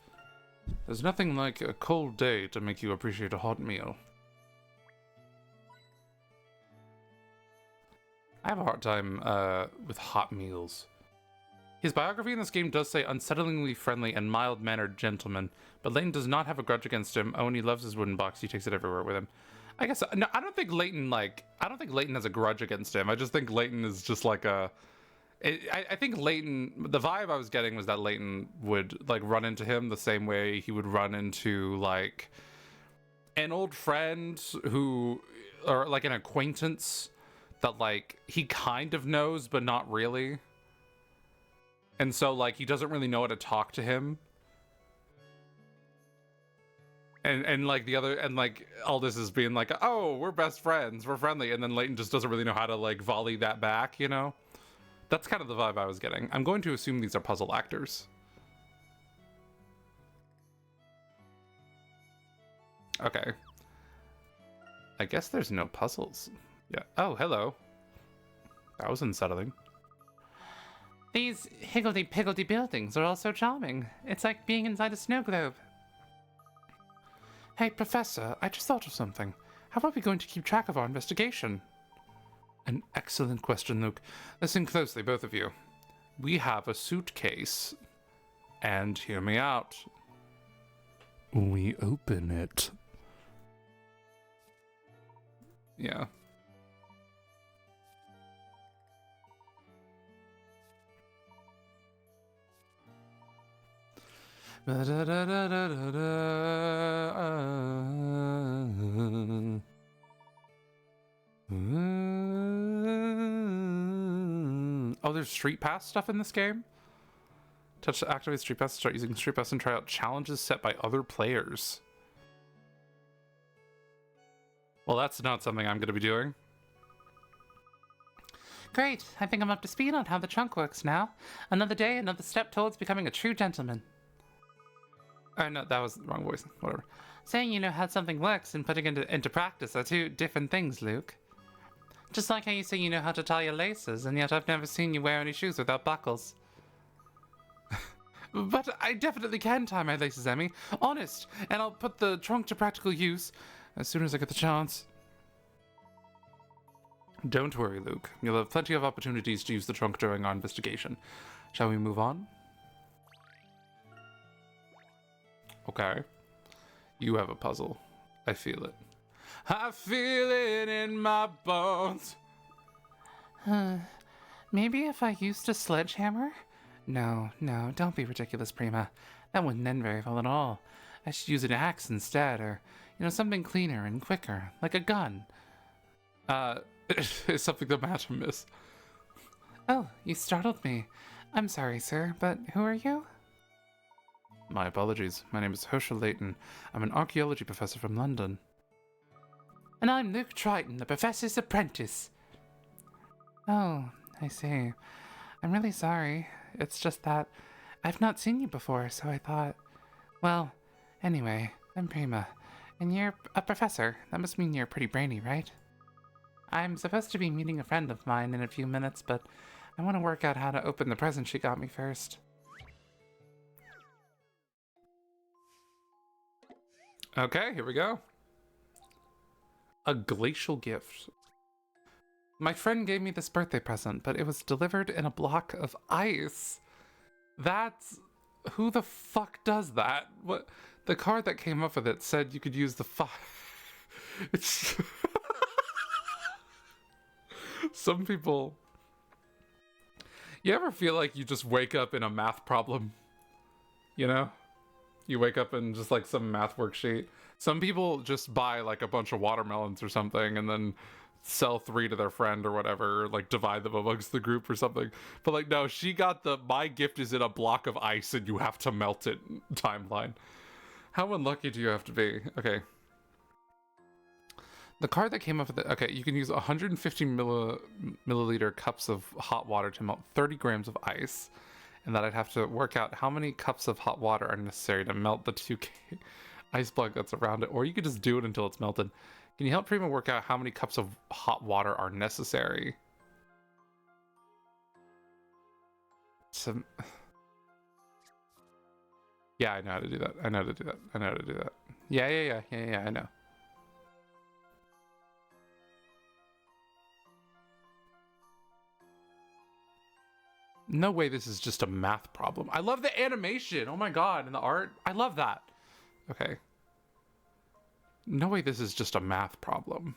There's nothing like a cold day to make you appreciate a hot meal. I have a hard time with hot meals. His biography in this game does say unsettlingly friendly and mild-mannered gentleman, but Layton does not have a grudge against him. Oh, and he loves his wooden box. He takes it everywhere with him. I guess no. I don't think Layton has a grudge against him. I just think Layton is just like a. I think Layton. The vibe I was getting was that Layton would like run into him the same way he would run into like an old friend who, or like an acquaintance that like he kind of knows but not really. And so, like, he doesn't really know how to talk to him. And like, the other, and, like, Aldous is being like, oh, we're best friends, we're friendly. And then Layton just doesn't really know how to, like, volley that back, you know? That's kind of the vibe I was getting. I'm going to assume these are puzzle actors. Okay. I guess there's no puzzles. Yeah. Oh, hello. That was unsettling. These higgledy-piggledy buildings are all so charming. It's like being inside a snow globe. Hey, Professor, I just thought of something. How are we going to keep track of our investigation? An excellent question, Luke. Listen closely, both of you. We have a suitcase. And hear me out. We open it. Yeah. Oh, there's Street Pass stuff in this game? Touch to activate Street Pass, start using Street Pass and try out challenges set by other players. Well, that's not something I'm going to be doing. Great, I think I'm up to speed on how the trunk works now. Another day, another step towards becoming a true gentleman. No, that was the wrong voice. Whatever. Saying you know how something works and putting it into practice are two different things, Luke. Just like how you say you know how to tie your laces, and yet I've never seen you wear any shoes without buckles. But I definitely can tie my laces, Emmy. Honest. And I'll put the trunk to practical use as soon as I get the chance. Don't worry, Luke. You'll have plenty of opportunities to use the trunk during our investigation. Shall we move on? Okay. You have a puzzle. I feel it. I feel it in my bones. Maybe if I used a sledgehammer? No, don't be ridiculous, Prima. That wouldn't end very well at all. I should use an axe instead, or, something cleaner and quicker, like a gun. Is something the matter, miss? Oh, you startled me. I'm sorry, sir, but who are you? My apologies. My name is Herschel Layton. I'm an archaeology professor from London. And I'm Luke Triton, the professor's apprentice. Oh, I see. I'm really sorry. It's just that I've not seen you before, so I thought... Well, anyway, I'm Prima. And you're a professor. That must mean you're pretty brainy, right? I'm supposed to be meeting a friend of mine in a few minutes, but I want to work out how to open the present she got me first. Okay, here we go. A glacial gift. My friend gave me this birthday present, but it was delivered in a block of ice. That's... Who the fuck does that? What? The card that came up with it said you could use the It's... Some people... You ever feel like you just wake up in a math problem? You know? You wake up in just like some math worksheet. Some people just buy like a bunch of watermelons or something and then sell 3 to their friend or whatever, or like divide them amongst the group or something. But like, no, she got the my gift is in a block of ice and you have to melt it timeline. How unlucky do you have to be? Okay. The card that came up with it, okay, you can use 150 milliliter cups of hot water to melt 30 grams of ice. And that I'd have to work out how many cups of hot water are necessary to melt the 2K ice block that's around it. Or you could just do it until it's melted. Can you help Prima work out how many cups of hot water are necessary? Yeah, I know how to do that. I know how to do that. I know how to do that. Yeah, I know. No way this is just a math problem. I love the animation. Oh my god, and the art. I love that. Okay. No way this is just a math problem.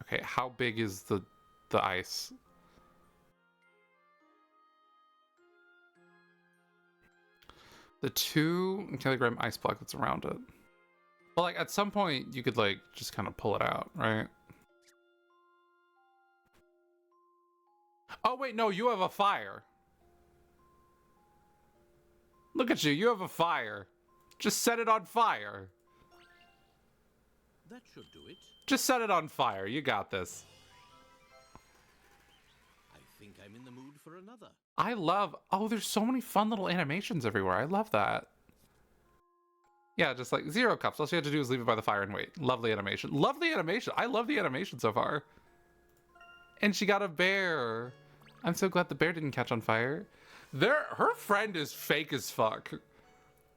Okay, how big is the ice? The 2 kilogram ice block that's around it. Well, like, at some point, you could, like, just kind of pull it out, right? Oh, wait, no, you have a fire. Look at you, you have a fire. Just set it on fire. That should do it. Just set it on fire, you got this. I think I'm in the mood for another. I love... Oh, there's so many fun little animations everywhere. I love that. Yeah, just like 0 cups. All you have to do is leave it by the fire and wait. Lovely animation. Lovely animation. I love the animation so far. And she got a bear. I'm so glad the bear didn't catch on fire. Her friend is fake as fuck.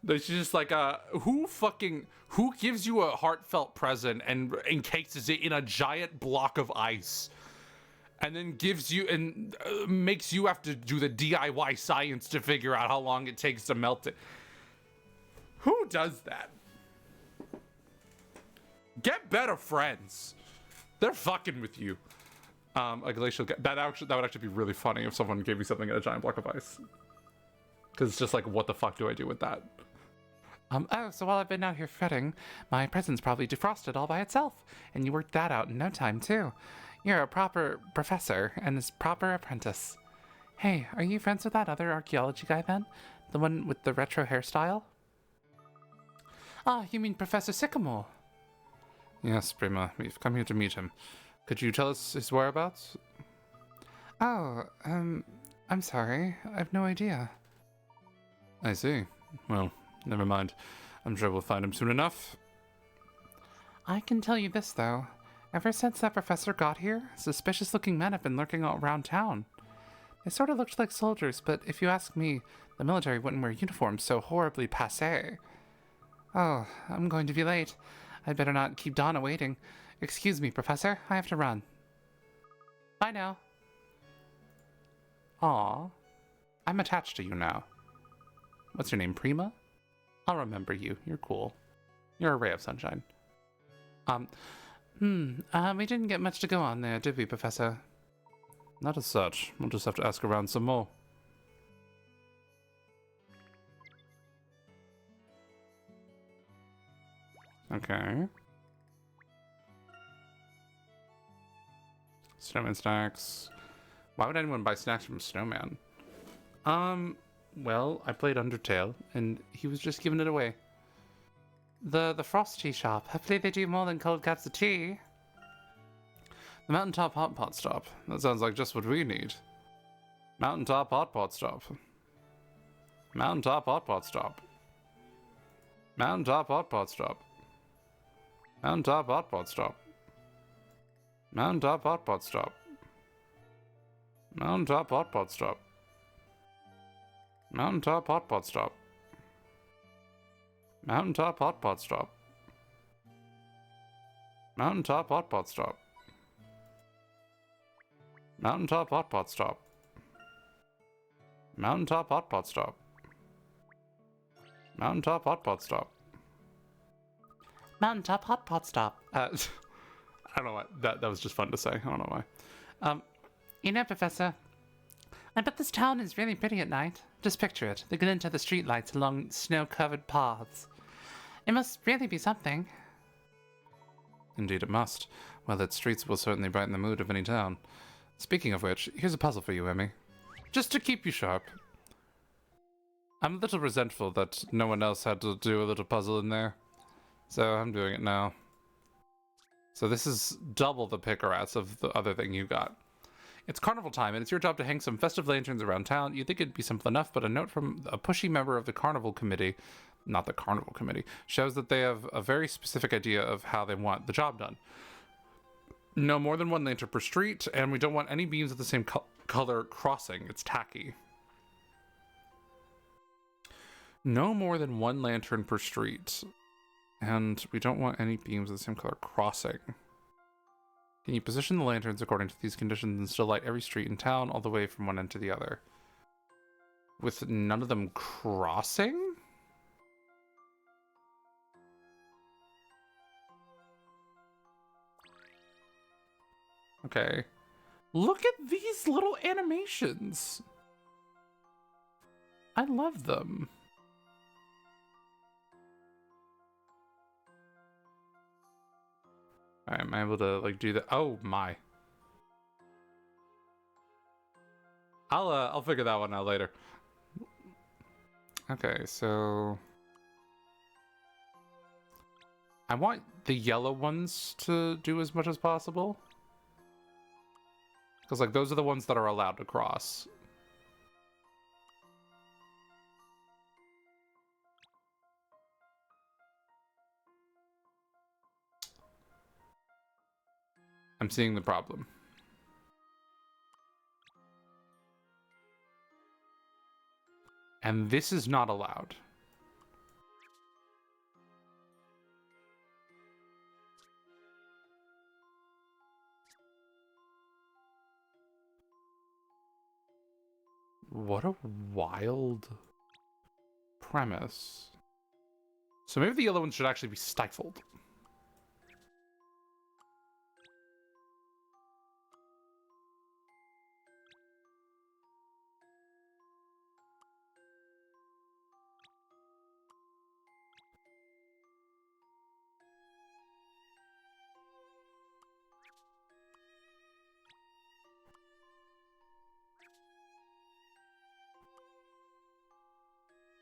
She's just like, who gives you a heartfelt present and encases it in a giant block of ice? And then gives you, and makes you have to do the DIY science to figure out how long it takes to melt it. Who does that? Get better friends. They're fucking with you. A glacial, that would actually be really funny if someone gave me something in a giant block of ice. Because it's just like, what the fuck do I do with that? Oh, so while I've been out here fretting, my present's probably defrosted all by itself. And you worked that out in no time, too. You're a proper professor and his proper apprentice. Hey, are you friends with that other archaeology guy then? The one with the retro hairstyle? Ah, you mean Professor Sycamore? Yes, Prima. We've come here to meet him. Could you tell us his whereabouts? Oh, I'm sorry. I have no idea. I see. Well, never mind. I'm sure we'll find him soon enough. I can tell you this, though. Ever since that professor got here, suspicious-looking men have been lurking all around town. They sort of looked like soldiers, but if you ask me, the military wouldn't wear uniforms so horribly passé. Oh, I'm going to be late. I'd better not keep Donna waiting. Excuse me, Professor. I have to run. Bye now. Aw. I'm attached to you now. What's your name, Prima? I'll remember you. You're cool. You're a ray of sunshine. We didn't get much to go on there, did we, Professor? Not as such. We'll just have to ask around some more. Okay. Snowman snacks. Why would anyone buy snacks from a snowman? Well, I played Undertale, and he was just giving it away. The Frosty shop. Hopefully they do more than cold cups of tea. The Mountaintop Hot Pot Stop. That sounds like just what we need. Mountaintop Hot Pot Stop. Mountaintop Hot Pot Stop. Mountaintop Hot Pot Stop. Mountaintop Hot Pot Stop. Mountaintop Hot Pot Stop. Mountaintop Hot Pot Stop. Mountaintop Hot Pot Stop. Mountaintop Hot Pot Stop. Mountaintop Hot Pot Stop. Mountaintop Hot Pot Stop. Mountaintop Hot Pot Stop. Mountaintop Hot Pot Stop. Mountaintop Hot Pot Stop. I don't know why. That was just fun to say. I don't know why. You know, Professor, I bet this town is really pretty at night. Just picture it, the glint of the streetlights along snow-covered paths. It must really be something. Indeed it must. Well, its streets will certainly brighten the mood of any town. Speaking of which, here's a puzzle for you, Emmy. Just to keep you sharp. I'm a little resentful that no one else had to do a little puzzle in there. So I'm doing it now. So this is double the pick-a-rats of the other thing you got. It's carnival time, and it's your job to hang some festive lanterns around town. You'd think it'd be simple enough, but a note from a pushy member of the carnival committee, not the carnival committee, shows that they have a very specific idea of how they want the job done. No more than one lantern per street, and we don't want any beams of the same color crossing. It's tacky. No more than one lantern per street, and we don't want any beams of the same color crossing. Can you position the lanterns according to these conditions and still light every street in town all the way from one end to the other? With none of them crossing? Okay. Look at these little animations. I love them. Alright, am I able to like do that? Oh my. I'll figure that one out later. Okay, so I want the yellow ones to do as much as possible. Because like those are the ones that are allowed to cross. I'm seeing the problem. And this is not allowed. What a wild premise. So maybe the yellow ones should actually be stifled.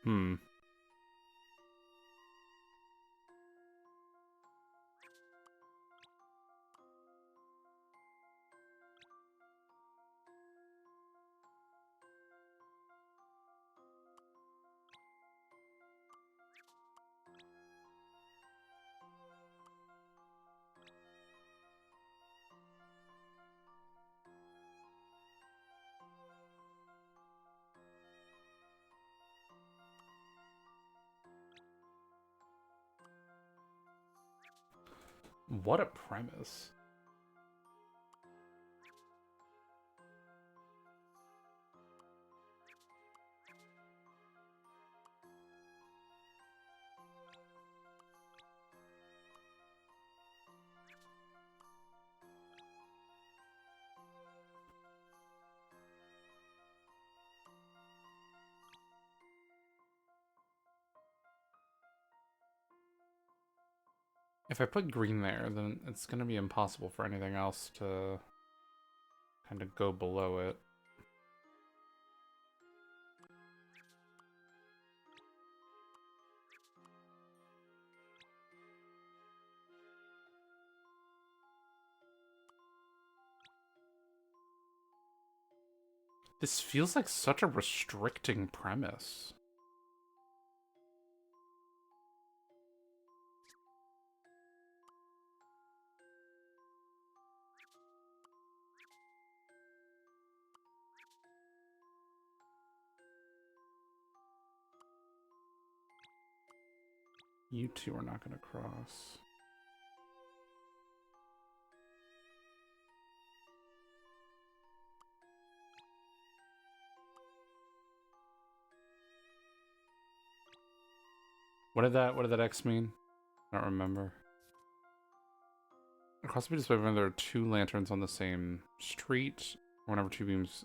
Hmm. What a premise. If I put green there, then it's going to be impossible for anything else to kind of go below it. This feels like such a restricting premise. You two are not going to cross. What did that X mean? I don't remember. Across the beach display when there are two lanterns on the same street. Whenever two beams.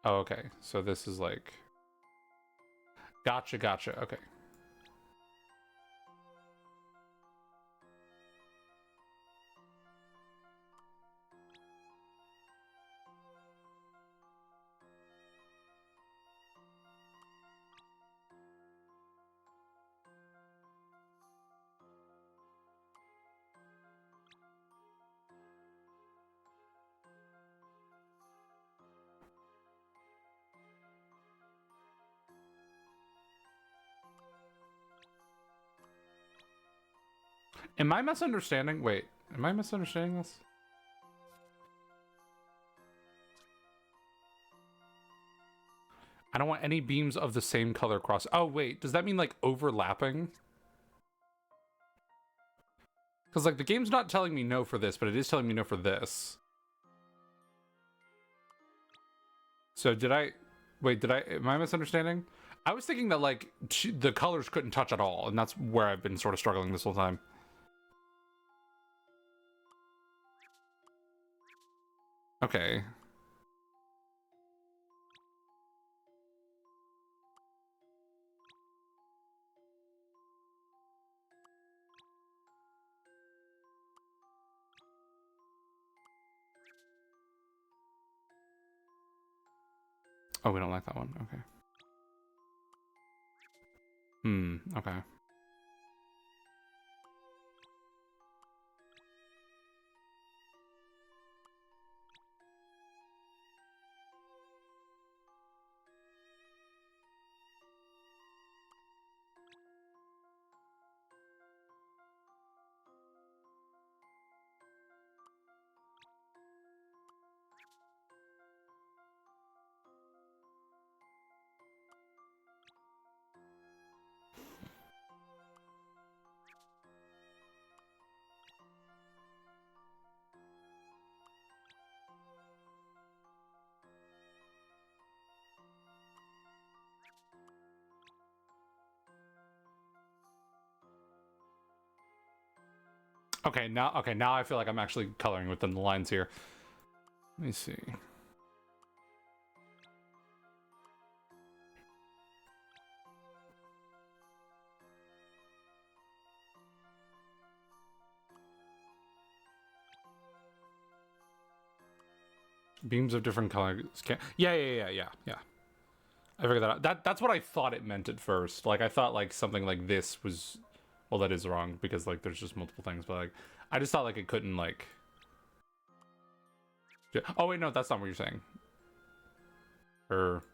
Oh, okay. So this is like. Gotcha, gotcha. Okay. Am I misunderstanding? Wait, am I misunderstanding this? I don't want any beams of the same color cross. Oh, wait, does that mean like overlapping? Because like the game's not telling me no for this, but it is telling me no for this. So did I... Wait, am I misunderstanding? I was thinking that like the colors couldn't touch at all, and that's where I've been sort of struggling this whole time. Okay. Oh, we don't like that one. Okay. Okay. Okay, now I feel like I'm actually coloring within the lines here. Let me see. Beams of different colors can... Yeah. I figured that out. That's what I thought it meant at first. Like, I thought, like, something like this was... Well, that is wrong, because, like, there's just multiple things, but, like... I just thought, like, it couldn't, like... Oh, wait, no, that's not what you're saying. Or...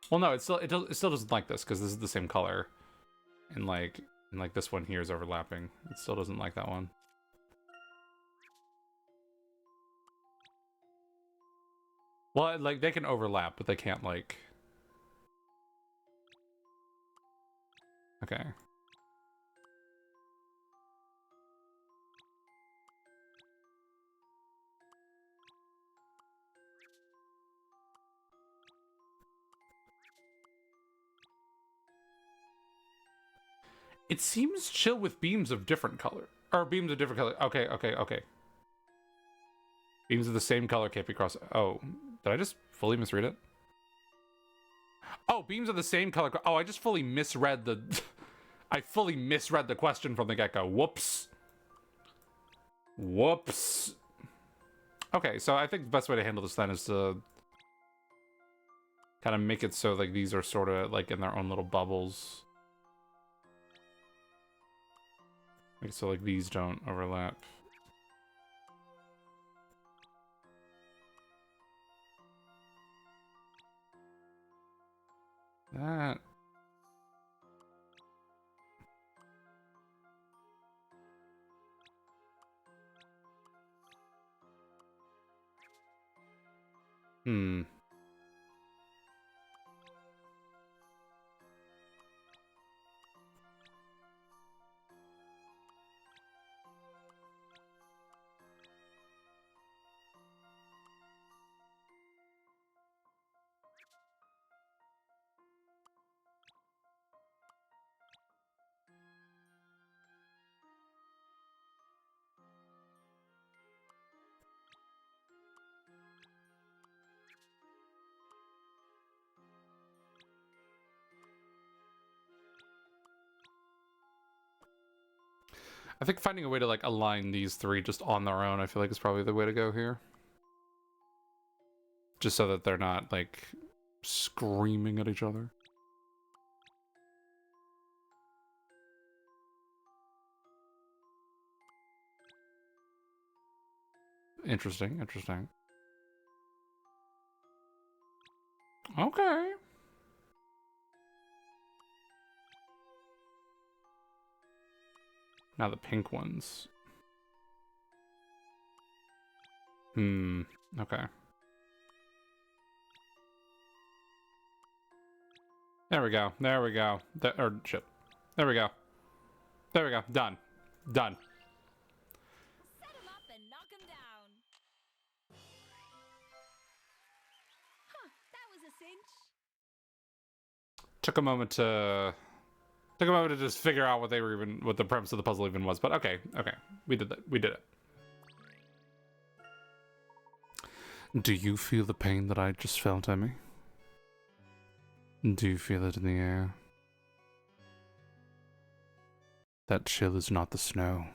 Well, no, it still doesn't like this, because this is the same color. And, like, this one here is overlapping. It still doesn't like that one. Well, like, they can overlap, but they can't, like... Okay. It seems chill with beams of different color. Or beams of different color. Okay. Beams of the same color can't be crossed. Oh, did I just fully misread it? Oh, beams of the same color. Oh, I just fully misread the... I fully misread the question from the get-go. Whoops. Okay, so I think the best way to handle this then is to... kind of make it so, like, these are sort of, like, in their own little bubbles. Like, so, like, these don't overlap. That. Hmm. I think finding a way to like align these three just on their own, I feel like is probably the way to go here. Just so that they're not like screaming at each other. Interesting, interesting. Okay. Now the pink ones. Okay. There we go. There we go. Or shit. There we go. There we go. Done. Done. Set him up and knock him down. Huh, that was a cinch. Took a moment to just figure out what the premise of the puzzle even was, but okay. We did that. We did it. Do you feel the pain that I just felt, Emmy? Do you feel it in the air? That chill is not the snow.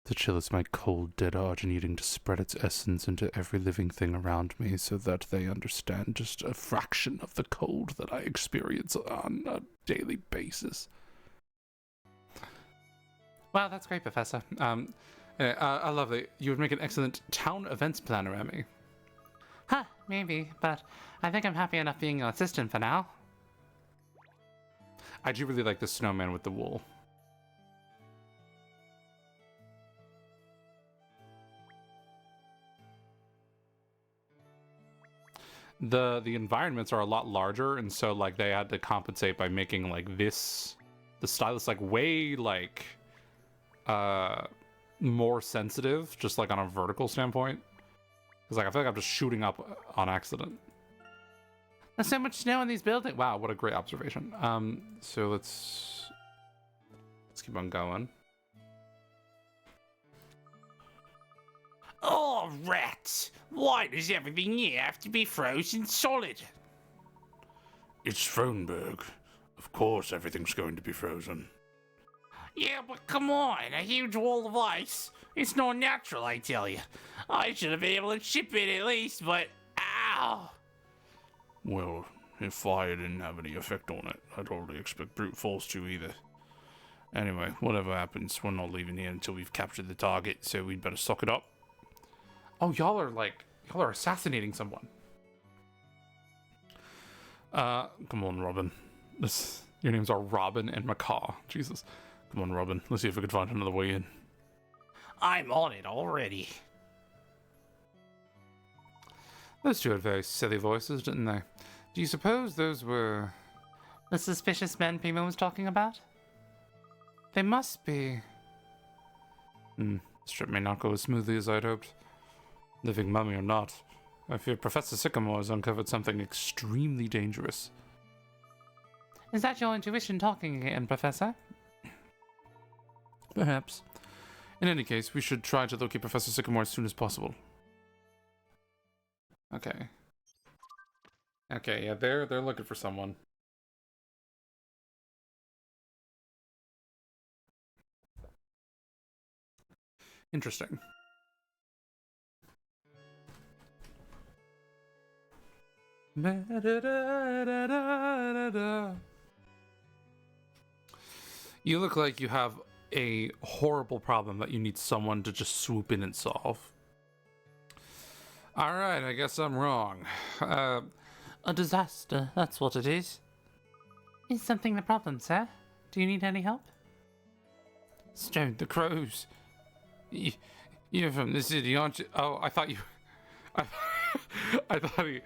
The chill is my cold, dead heart needing to spread its essence into every living thing around me so that they understand just a fraction of the cold that I experience on a daily basis. Wow, that's great, Professor. I love it. You would make an excellent town events planner, Emmy. Huh, maybe, but I think I'm happy enough being your assistant for now. I do really like the snowman with the wool. The environments are a lot larger, and so like they had to compensate by making like this, the stylus like way like more sensitive, just like on a vertical standpoint. Because like I feel like I'm just shooting up on accident. There's so much snow in these buildings. Wow, what a great observation. So let's keep on going. Oh, rats! Why does everything here have to be frozen solid? It's Frohnberg. Of course everything's going to be frozen. Yeah, but come on, a huge wall of ice. It's not natural, I tell you. I should have been able to ship it at least, but ow! Well, if fire didn't have any effect on it, I'd hardly expect brute force to either. Anyway, whatever happens, we're not leaving here until we've captured the target, so we'd better suck it up. Oh, y'all are assassinating someone. Come on, Robin. Your names are Robin and Macaw. Jesus. Come on, Robin. Let's see if we can find another way in. I'm on it already. Those two had very silly voices, didn't they? Do you suppose those were the suspicious men Primo was talking about? They must be. This trip may not go as smoothly as I'd hoped. Living mummy or not, I fear Professor Sycamore has uncovered something extremely dangerous. Is that your intuition talking again, Professor? Perhaps. In any case, we should try to locate Professor Sycamore as soon as possible. Okay. Okay, yeah, they're looking for someone. Interesting. You look like you have a horrible problem that you need someone to just swoop in and solve. All right, I guess I'm wrong. A disaster, that's what it is. Is something the problem, sir? Do you need any help? Stone the crows. You're from the city, aren't you? Oh, I thought you. I, I thought he.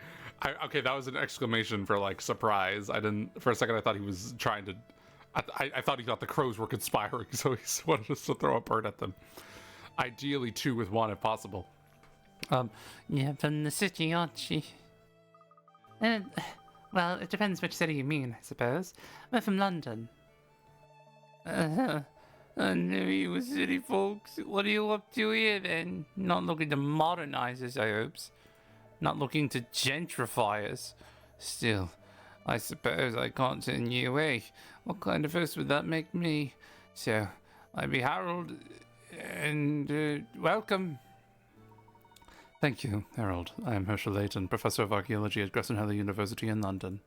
Okay, that was an exclamation for like surprise. I didn't. For a second, I thought he was trying to. I thought he thought the crows were conspiring, so he wanted us to throw a bird at them. Ideally, two with one if possible. You're from the city, aren't you? Well, it depends which city you mean, I suppose. We're from London. I knew you were city folks. What are you up to here then? Not looking to modernize us, I hopes. Not looking to gentrify us. Still, I suppose I can't turn you away. What kind of host would that make me? So, I be Harold, and welcome. Thank you, Harold. I am Herschel Layton, Professor of Archaeology at Gresham University in London.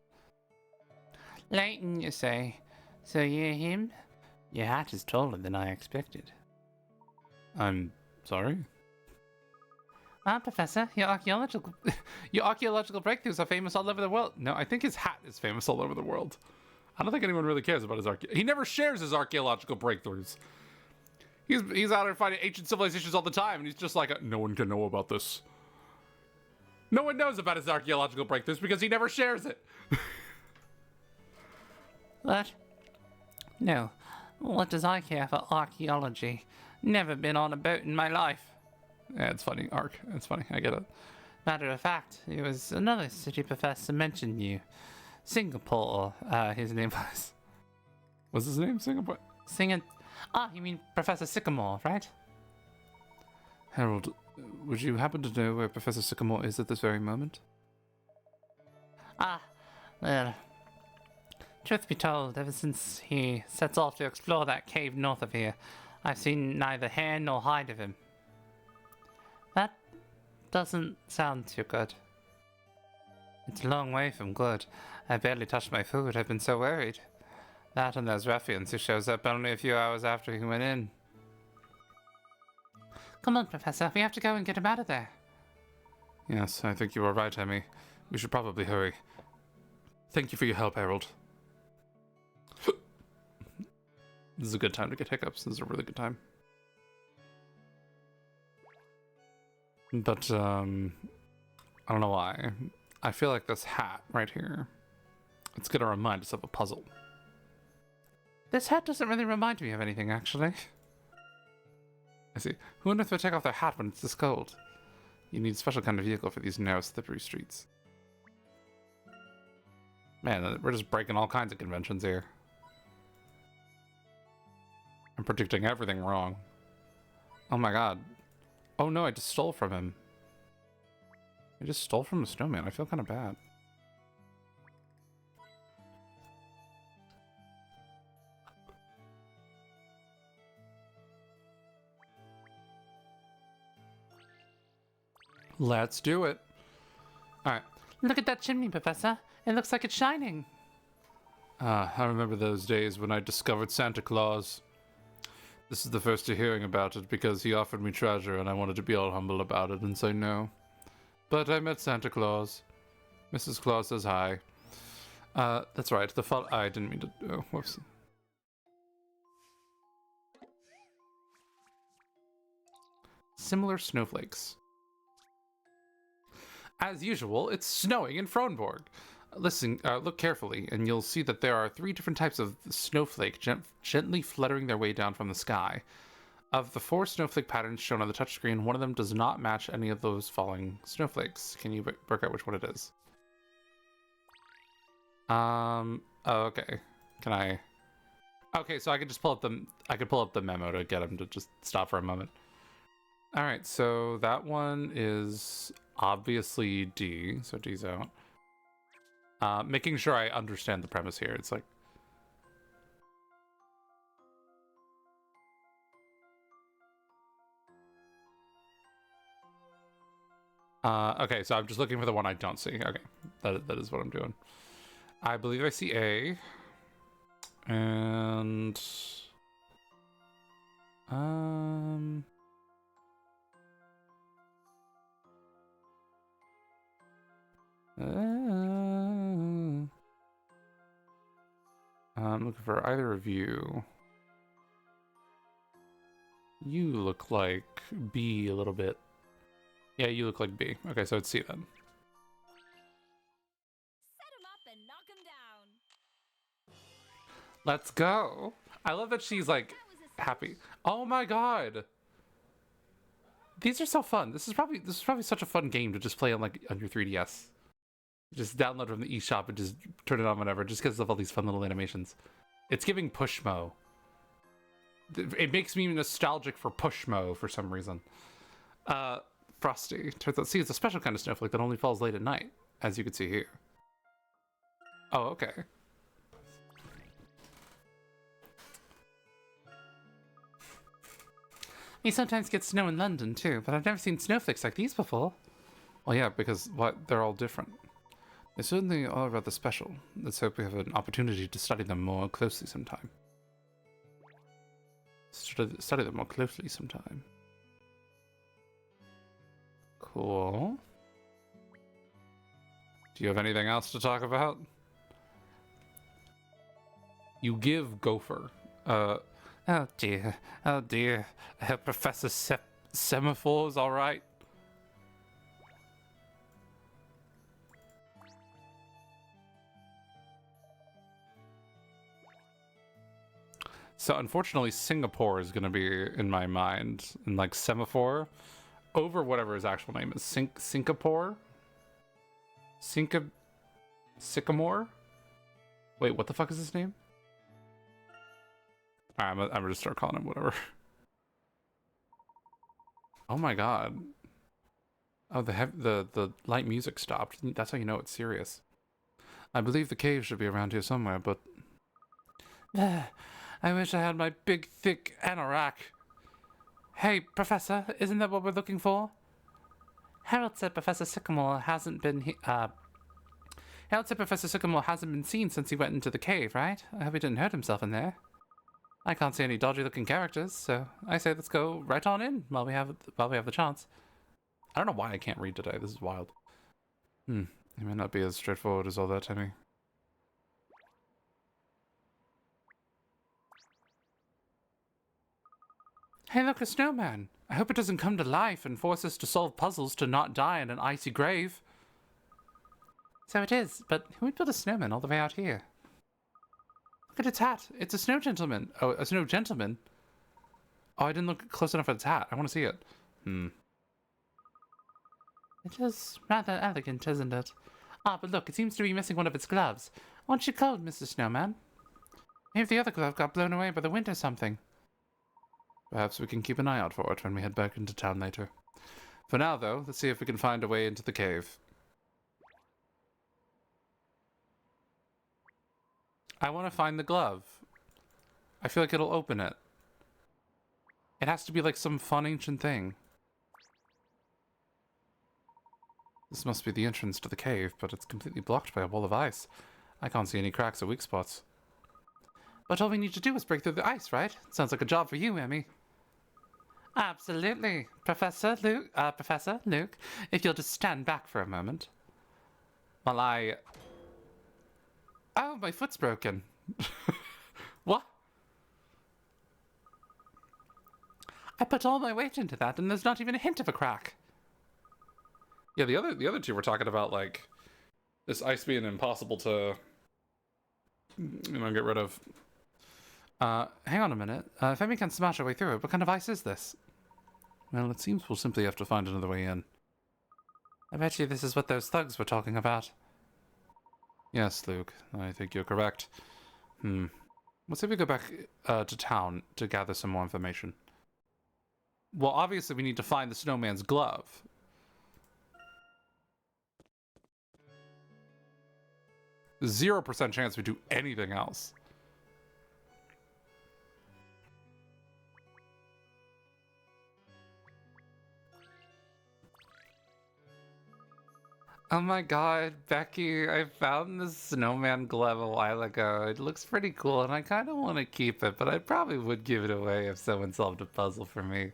Layton, you say? So you're him? Your hat is taller than I expected. I'm sorry? Ah, Professor, your archaeological breakthroughs are famous all over the world. No, I think his hat is famous all over the world. I don't think anyone really cares about his He never shares his archaeological breakthroughs. He's out there finding ancient civilizations all the time, and he's just like, no one can know about this. No one knows about his archaeological breakthroughs because he never shares it. What? No. What does I care for archaeology? Never been on a boat in my life. Yeah, it's funny, Ark. It's funny, I get it. Matter of fact, it was another city professor mentioned you. Singapore, his name was. What's his name? Singapore? You mean Professor Sycamore, right? Harold, would you happen to know where Professor Sycamore is at this very moment? Well, truth be told, ever since he sets off to explore that cave north of here, I've seen neither hair nor hide of him. That doesn't sound too good. It's a long way from good. I barely touched my food, I've been so worried. That and those ruffians who shows up only a few hours after he went in. Come on, Professor, we have to go and get him out of there. Yes, I think you are right, Emmy. We should probably hurry. Thank you for your help, Harold. This is a good time to get hiccups. This is a really good time. But, I don't know why. I feel like this hat right here, it's gonna remind us of a puzzle. This hat doesn't really remind me of anything, actually. I see. Who on earth would take off their hat when it's this cold? You need a special kind of vehicle for these narrow, slippery streets. Man, we're just breaking all kinds of conventions here. I'm predicting everything wrong. Oh my god. Oh no, I just stole from him. I just stole from the snowman. I feel kind of bad. Let's do it. Alright. Look at that chimney, Professor. It looks like it's shining. I remember those days when I discovered Santa Claus. This is the first of hearing about it because he offered me treasure and I wanted to be all humble about it and say no. But I met Santa Claus. Mrs. Claus says hi. That's right. I didn't mean to. Oh, whoops. Similar snowflakes. As usual, it's snowing in Fronborg. Listen, look carefully, and you'll see that there are 3 different types of snowflake gently fluttering their way down from the sky. Of the 4 snowflake patterns shown on the touchscreen, one of them does not match any of those falling snowflakes. Can you work out which one it is? Oh, okay. Can I? Okay, so I could just pull up the memo to get him to just stop for a moment. All right, so that one is obviously D, so D's out. Making sure I understand the premise here. It's like, okay, so I'm just looking for the one I don't see. Okay, that is what I'm doing. I believe I see A, and I'm looking for either of you. You look like B a little bit. Yeah, you look like B. Okay, so it's C then. Set him up and knock him down. Let's go. I love that she's like happy. Oh my god. These are so fun. This is probably such a fun game to just play on like on your 3DS. Just download from the eShop and just turn it on whenever, just because of all these fun little animations. It's giving Pushmo. It makes me nostalgic for Pushmo for some reason. Frosty. Turns out, see, it's a special kind of snowflake that only falls late at night, as you can see here. Oh, okay. We sometimes get snow in London too, but I've never seen snowflakes like these before. Well, yeah, because they're all different. They certainly are rather special. Let's hope we have an opportunity to study them more closely sometime. Study them more closely sometime. Cool. Do you have anything else to talk about? You give Gopher. Oh dear. Oh dear. I hope Professor Semaphore's alright. So unfortunately, Singapore is going to be in my mind, and like semaphore, over whatever his actual name is. Sycamore? Sycamore? Wait, what the fuck is his name? Alright, I'm gonna start calling him whatever. Oh my god. Oh, the light music stopped. That's how you know it's serious. I believe the cave should be around here somewhere, but... I wish I had my big, thick anorak. Hey, Professor, isn't that what we're looking for? Harold said Professor Sycamore hasn't been seen since he went into the cave, right? I hope he didn't hurt himself in there. I can't see any dodgy-looking characters, so I say let's go right on in while we have the chance. I don't know why I can't read today. This is wild. It may not be as straightforward as all that, Timmy. Hey, look, a snowman. I hope it doesn't come to life and force us to solve puzzles to not die in an icy grave. So it is, but who would build a snowman all the way out here? Look at its hat. It's a snow gentleman. Oh, a snow gentleman? Oh, I didn't look close enough at its hat. I want to see it. It is rather elegant, isn't it? Ah, but look, it seems to be missing one of its gloves. Aren't you cold, Mr. Snowman? Maybe the other glove got blown away by the wind or something. Perhaps we can keep an eye out for it when we head back into town later. For now, though, let's see if we can find a way into the cave. I want to find the glove. I feel like it'll open it. It has to be like some fun ancient thing. This must be the entrance to the cave, but it's completely blocked by a wall of ice. I can't see any cracks or weak spots. But all we need to do is break through the ice, right? Sounds like a job for you, Emmy. Absolutely. Professor Luke, if you'll just stand back for a moment. While I... Oh, my foot's broken. What? I put all my weight into that, and there's not even a hint of a crack. Yeah, the other two were talking about, like, this ice being impossible to, get rid of. Hang on a minute. If Emmy can smash her way through it, what kind of ice is this? Well, it seems we'll simply have to find another way in. I bet you this is what those thugs were talking about. Yes, Luke, I think you're correct. Let's see if we go back to town to gather some more information. Well, obviously we need to find the snowman's glove. There's 0% chance we do anything else. Oh my god, Becky, I found this snowman glove a while ago. It looks pretty cool, and I kind of want to keep it, but I probably would give it away if someone solved a puzzle for me.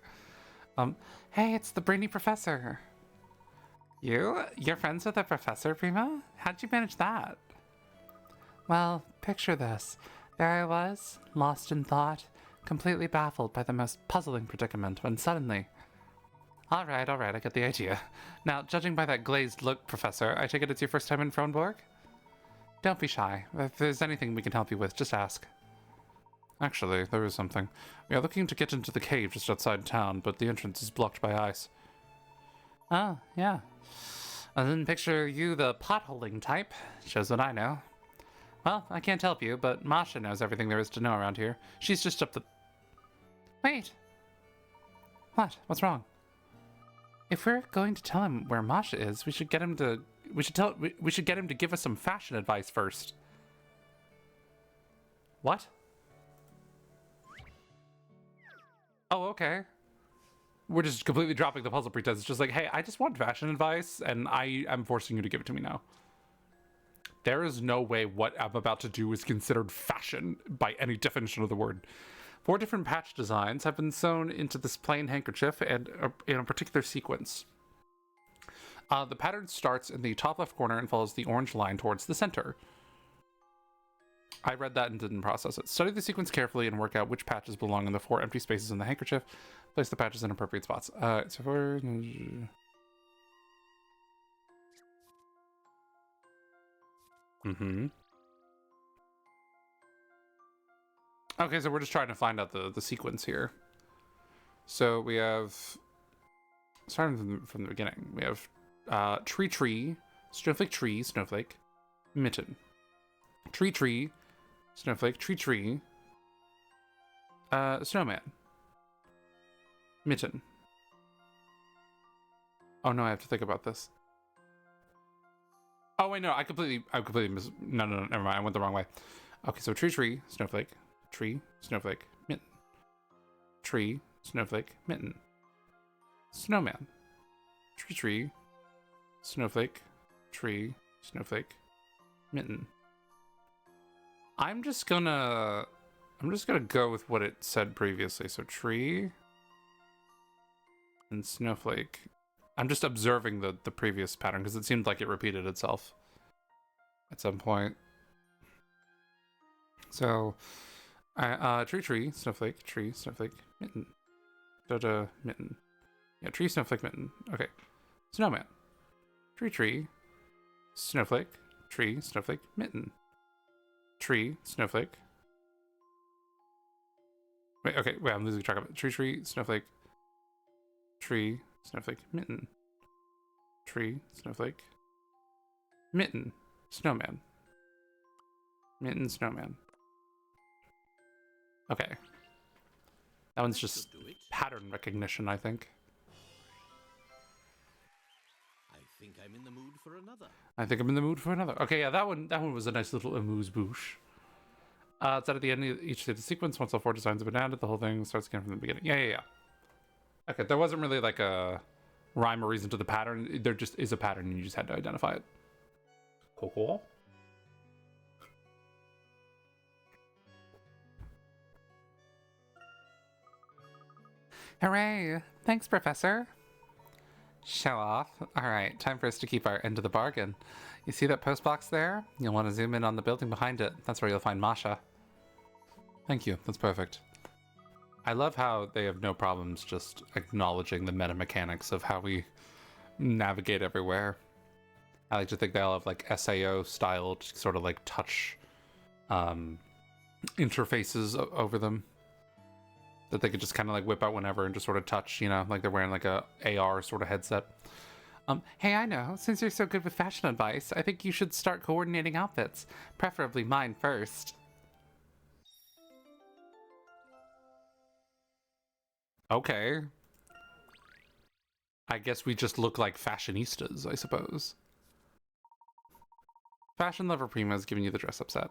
Hey, it's the brainy professor. You're friends with the professor, Prima? How'd you manage that? Well, picture this. There I was, lost in thought, completely baffled by the most puzzling predicament, when suddenly... Alright, I get the idea. Now, judging by that glazed look, Professor, I take it it's your first time in Fronborg? Don't be shy. If there's anything we can help you with, just ask. Actually, there is something. We are looking to get into the cave just outside town, but the entrance is blocked by ice. Oh, yeah. I didn't picture you the potholing type. Shows what I know. Well, I can't help you, but Masha knows everything there is to know around here. She's just up the... Wait! What? What's wrong? If we're going to tell him where Masha is, we should get him to... We should get him to give us some fashion advice first. What? Oh, okay. We're just completely dropping the puzzle pretense. It's just like, hey, I just want fashion advice, and I am forcing you to give it to me now. There is no way what I'm about to do is considered fashion by any definition of the word. 4 different patch designs have been sewn into this plain handkerchief and in a particular sequence. The pattern starts in the top left corner and follows the orange line towards the center. I read that and didn't process it. Study the sequence carefully and work out which patches belong in the 4 empty spaces in the handkerchief. Place the patches in appropriate spots. So for... Okay, so we're just trying to find out the sequence here. So we have... Starting from the beginning. We have tree, snowflake, mitten. Tree, snowflake, snowman. Mitten. Oh no, I have to think about this. Oh wait, no, I completely no, never mind, I went the wrong way. Okay, so tree, snowflake, mitten. Tree, snowflake, mitten. Snowman. Tree, snowflake, mitten. I'm just gonna go with what it said previously. So tree and snowflake. I'm just observing the previous pattern because it seemed like it repeated itself at some point. So tree, snowflake, mitten. Mitten. Yeah, tree, snowflake, mitten. Okay. Snowman. Tree, snowflake, mitten. Tree, snowflake. Wait, okay, wait, I'm losing track of it. Tree, snowflake, mitten. Tree, snowflake, mitten. Snowman. Mitten, snowman. Okay. That one's just pattern recognition, I think. I think I'm in the mood for another. Okay, yeah, that one was a nice little amuse-bouche. It's at the end of each stage of the sequence. Once all 4 designs have been added, the whole thing starts again from the beginning. Yeah. Okay, there wasn't really like a rhyme or reason to the pattern. There just is a pattern, and you just had to identify it. Cool. Hooray! Thanks, Professor. Show off. Alright, time for us to keep our end of the bargain. You see that post box there? You'll want to zoom in on the building behind it. That's where you'll find Masha. Thank you, that's perfect. I love how they have no problems just acknowledging the meta mechanics of how we navigate everywhere. I like to think they all have like SAO style, sort of like touch interfaces over them. That they could just kind of like whip out whenever and just sort of touch, you know, like they're wearing like a AR sort of headset. Hey, I know, since you're so good with fashion advice, I think you should start coordinating outfits. Preferably mine first. Okay. I guess we just look like fashionistas, I suppose. Fashion Lover Prima is giving you the dress-up set.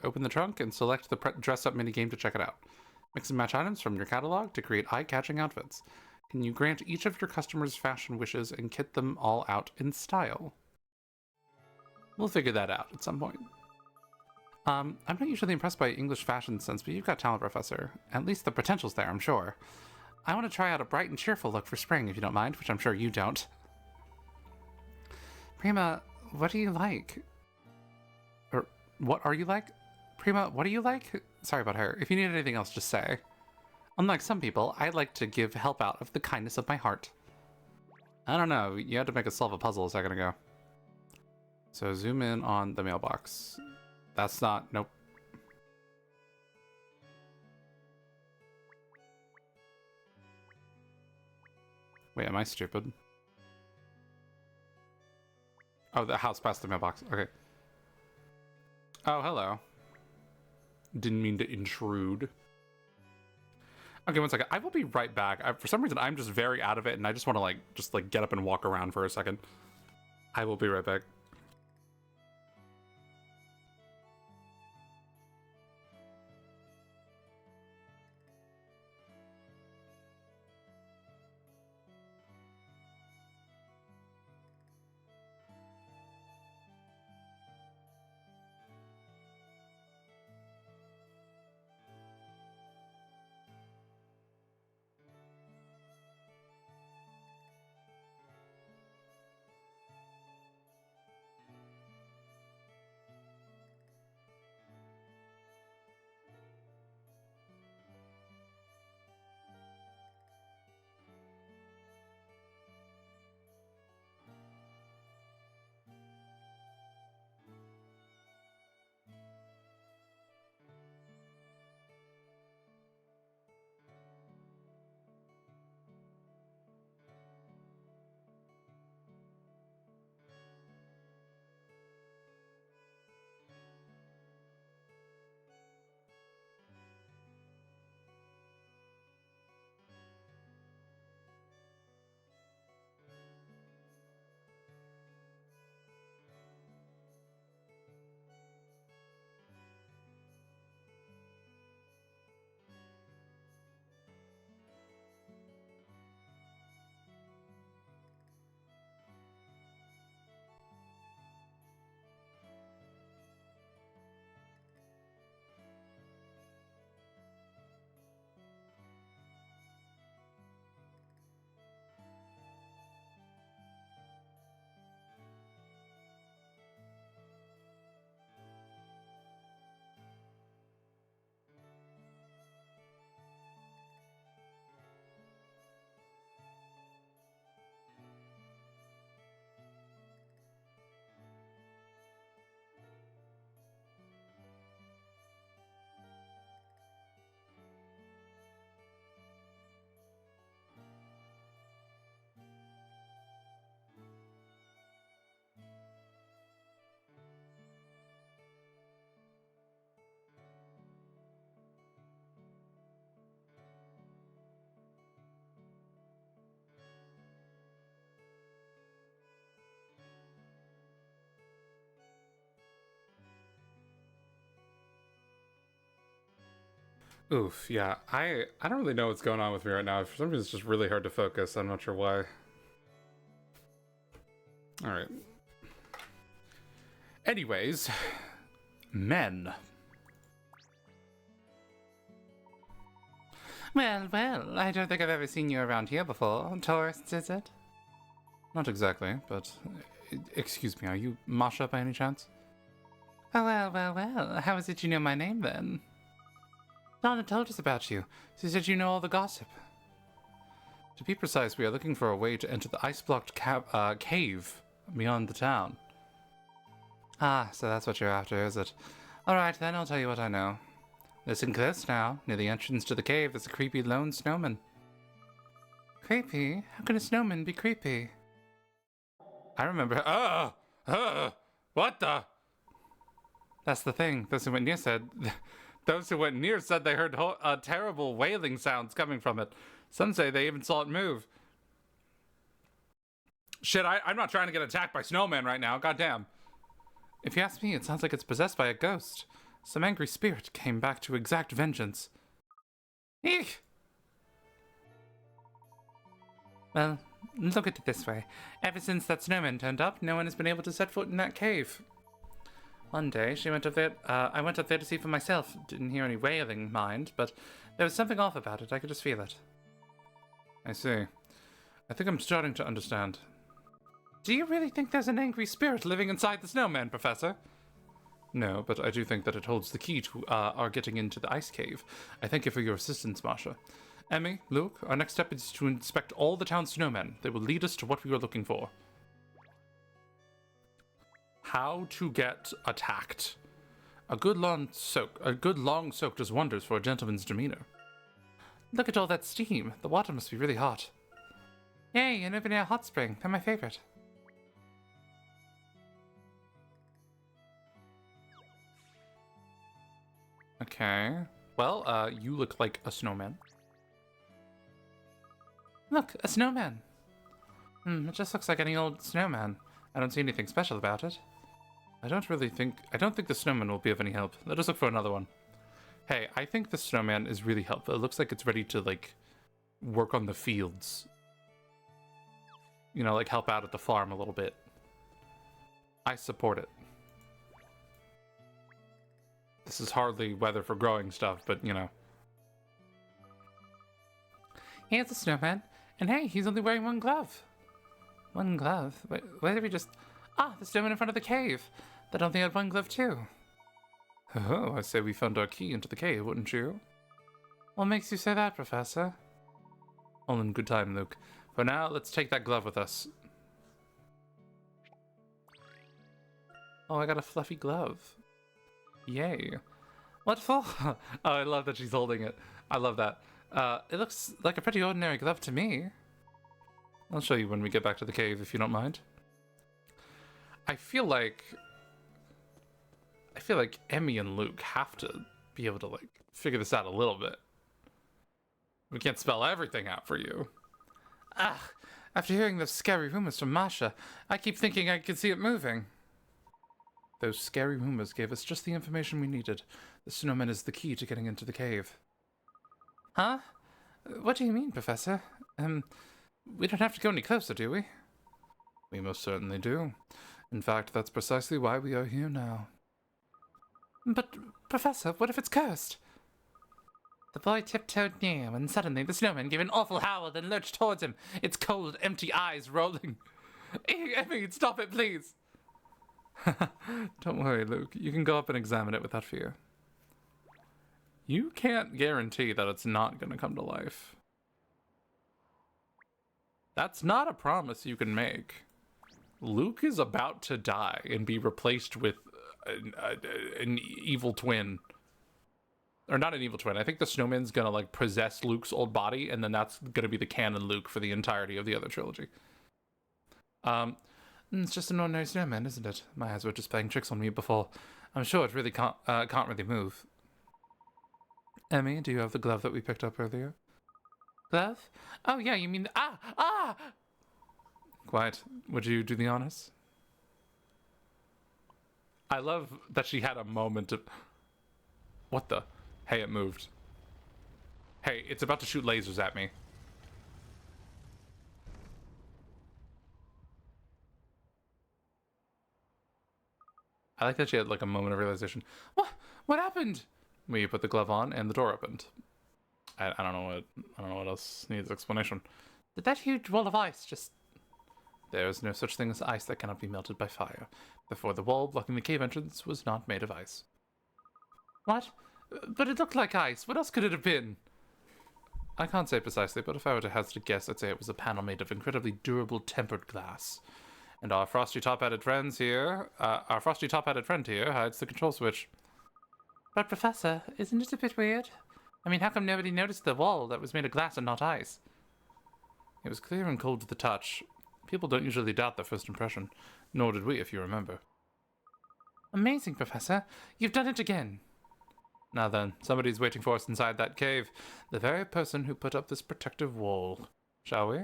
Open the trunk and select the dress-up minigame to check it out. Mix and match items from your catalog to create eye-catching outfits. Can you grant each of your customers' fashion wishes and kit them all out in style? We'll figure that out at some point. I'm not usually impressed by English fashion sense, but you've got talent, Professor. At least the potential's there, I'm sure. I want to try out a bright and cheerful look for spring, if you don't mind, which I'm sure you don't. Prima, what do you like? Or, what are you like? Prima, what do you like? Sorry about her. If you need anything else, just say. Unlike some people, I like to give help out of the kindness of my heart. I don't know, you had to make us solve a puzzle a second ago. So zoom in on the mailbox. That's not, nope. Wait, am I stupid? Oh, the house past the mailbox. Okay. Oh, hello. Didn't mean to intrude. Okay, one second. I will be right back. For some reason, I'm just very out of it, and I just want to, just get up and walk around for a second. I will be right back. Oof, yeah. I don't really know what's going on with me right now. For some reason, it's just really hard to focus. I'm not sure why. Alright. Anyways. Men. Well, well, I don't think I've ever seen you around here before. Tourists, is it? Not exactly, but... excuse me, are you Masha by any chance? Oh, well, well, well. How is it you know my name, then? Donna told us about you. She said you know all the gossip. To be precise, we are looking for a way to enter the ice-blocked cave beyond the town. Ah, so that's what you're after, is it? Alright, then I'll tell you what I know. Listen close now. Near the entrance to the cave, there's a creepy lone snowman. Creepy? How can a snowman be creepy? I remember... what the... That's the thing. Those who went near said... Those who went near said they heard terrible wailing sounds coming from it. Some say they even saw it move. Shit, I'm not trying to get attacked by snowmen right now. Goddamn. If you ask me, it sounds like it's possessed by a ghost. Some angry spirit came back to exact vengeance. Eek! Well, look at it this way. Ever since that snowman turned up, no one has been able to set foot in that cave. One day, I went up there to see for myself. Didn't hear any wailing, mind, but there was something off about it. I could just feel it. I see. I think I'm starting to understand. Do you really think there's an angry spirit living inside the snowman, Professor? No, but I do think that it holds the key to our getting into the ice cave. I thank you for your assistance, Masha. Emmy, Luke, our next step is to inspect all the town's snowmen. They will lead us to what we are looking for. How to get attacked. A good long soak does wonders for a gentleman's demeanor. Look at all that steam. The water must be really hot. Yay, an open air hot spring. They're my favorite. Okay. Well, you look like a snowman. Look, a snowman. It just looks like any old snowman. I don't see anything special about it. I don't think the snowman will be of any help. Let us look for another one. Hey, I think the snowman is really helpful. It looks like it's ready to, like, work on the fields. You know, like, help out at the farm a little bit. I support it. This is hardly weather for growing stuff, but, you know. Here's the snowman. And hey, he's only wearing one glove. One glove? Wait, where did we just... Ah, the snowman in front of the cave. That only had one glove too. Oh, I say we found our key into the cave, wouldn't you? What makes you say that, Professor? All in good time, Luke. For now, let's take that glove with us. Oh, I got a fluffy glove. Yay. What for? Oh, I love that she's holding it. I love that. It looks like a pretty ordinary glove to me. I'll show you when we get back to the cave, if you don't mind. I feel like Emmy and Luke have to be able to, like, figure this out a little bit. We can't spell everything out for you. Ah, after hearing those scary rumors from Masha, I keep thinking I could see it moving. Those scary rumors gave us just the information we needed. The snowman is the key to getting into the cave. Huh? What do you mean, Professor? We don't have to go any closer, do we? We most certainly do. In fact, that's precisely why we are here now. But, Professor, what if it's cursed? The boy tiptoed near, and suddenly the snowman gave an awful howl, then lurched towards him, its cold, empty eyes rolling. Emmy, stop it, please! Don't worry, Luke. You can go up and examine it without fear. You can't guarantee that it's not going to come to life. That's not a promise you can make. Luke is about to die and be replaced with an evil twin. Or not an evil twin. I think the snowman's gonna, like, possess Luke's old body, and then that's gonna be the canon Luke for the entirety of the other trilogy. It's just an ordinary snowman, isn't it? My eyes were just playing tricks on me before. I'm sure it really can't really move. Emmy, do you have the glove that we picked up earlier? Glove? Oh yeah, you mean... Ah! Quiet. Would you do the honors? I love that she had a moment of... What the... Hey, it moved. Hey, it's about to shoot lasers at me. I like that she had, like, a moment of realization. What happened? We put the glove on and the door opened. I don't know what else needs explanation. Did that huge wall of ice just... There is no such thing as ice that cannot be melted by fire. Therefore, the wall blocking the cave entrance was not made of ice. What? But it looked like ice. What else could it have been? I can't say precisely, but if I were to hazard a guess, I'd say it was a panel made of incredibly durable tempered glass. And our frosty top-hatted friend here hides the control switch. But Professor, isn't it a bit weird? I mean, how come nobody noticed the wall that was made of glass and not ice? It was clear and cold to the touch. People don't usually doubt their first impression. Nor did we, if you remember. Amazing, Professor. You've done it again. Now then, somebody's waiting for us inside that cave. The very person who put up this protective wall. Shall we?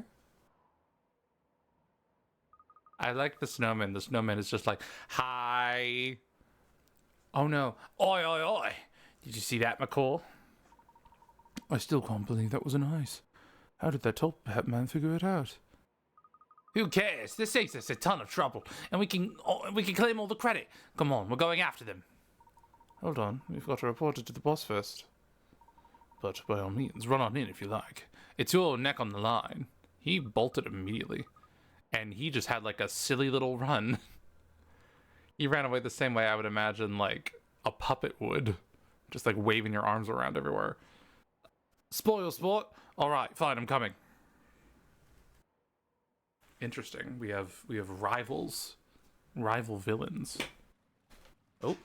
I like the snowman. The snowman is just like, hi. Oh no. Oi, oi, oi. Did you see that, McCall? I still can't believe that was an ice. How did that top hat man figure it out? Who cares? This saves us a ton of trouble, and we can claim all the credit. Come on, we're going after them. Hold on, we've got to report it to the boss first. But by all means, run on in if you like. It's your neck on the line. He bolted immediately. and he just had like a silly little run. He ran away the same way I would imagine like a puppet would, just like waving your arms around everywhere. Spoil sport. All right, fine, I'm coming. Interesting. We have rivals, rival villains. Oh.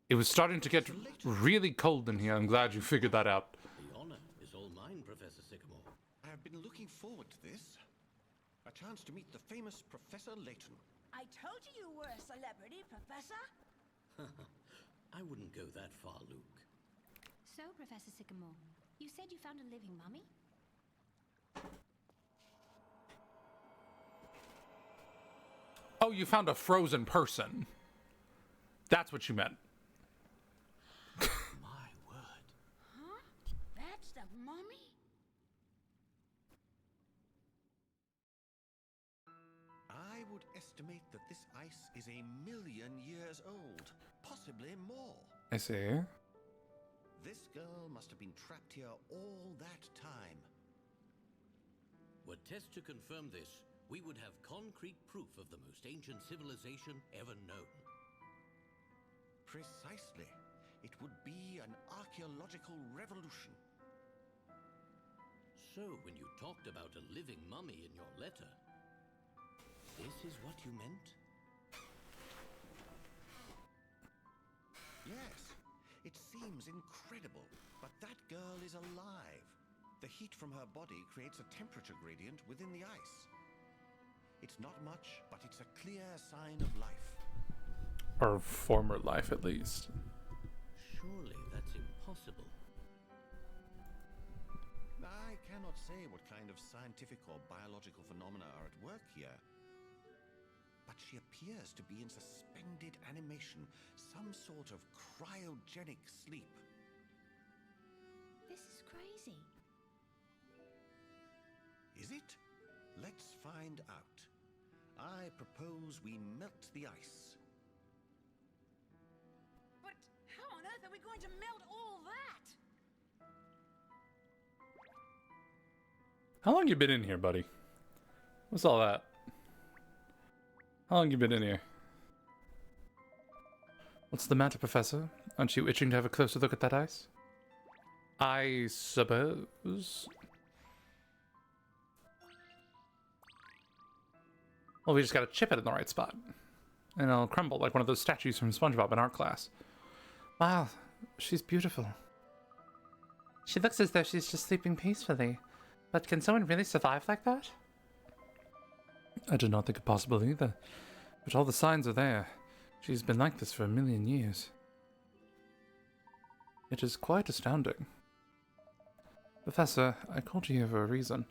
It was starting to get really cold in here. I'm glad you figured that out. The honor is all mine, Professor Sycamore. I have been looking forward to this. A chance to meet the famous Professor Layton. I told you you were a celebrity, Professor. I wouldn't go that far, Luke. So, Professor Sycamore, you said you found a living mummy? Oh, you found a frozen person. That's what you meant. My word. Huh? That's the mummy? I would estimate that this ice is 1,000,000 years old, possibly more. I see. This girl must have been trapped here all that time. Were tests to confirm this, we would have concrete proof of the most ancient civilization ever known. Precisely. It would be an archaeological revolution. So, when you talked about a living mummy in your letter, this is what you meant? Yes, it seems incredible, but that girl is alive. The heat from her body creates a temperature gradient within the ice. It's not much, but it's a clear sign of life. Or former life, at least. Surely that's impossible. I cannot say what kind of scientific or biological phenomena are at work here. But she appears to be in suspended animation, some sort of cryogenic sleep. This is crazy. Is it? Let's find out. I propose we melt the ice. But how on earth are we going to melt all that? How long you been in here, buddy? What's all that? How long you been in here? What's the matter, Professor? Aren't you itching to have a closer look at that ice? I suppose. Well, we just gotta chip it in the right spot. And it'll crumble like one of those statues from SpongeBob in art class. Wow, she's beautiful. She looks as though she's just sleeping peacefully. But can someone really survive like that? I did not think it possible either. But all the signs are there. She's been like this for 1,000,000 years. It is quite astounding. Professor, I called you here for a reason.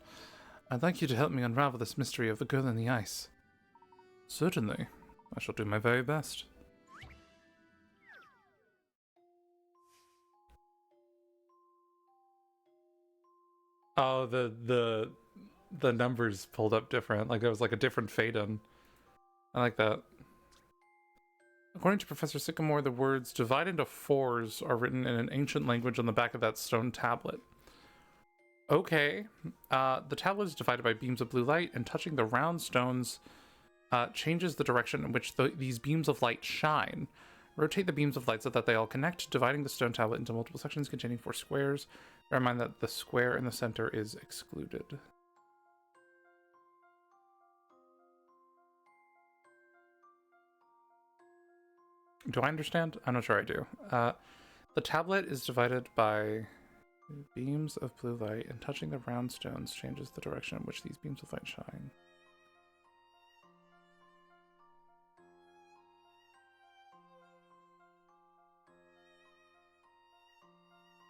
I'd like you to help me unravel this mystery of the girl in the ice. Certainly. I shall do my very best. Oh, the numbers pulled up different. Like there was like a different fade in. I like that. According to Professor Sycamore, the words divide into fours are written in an ancient language on the back of that stone tablet. Okay. The tablet is divided by beams of blue light, and touching the round stones changes the direction in which these beams of light shine. Rotate the beams of light so that they all connect, dividing the stone tablet into multiple sections containing 4 squares. Bear in mind that the square in the center is excluded. Do I understand? I'm not sure I do. The tablet is divided by beams of blue light, and touching the round stones changes the direction in which these beams of light shine.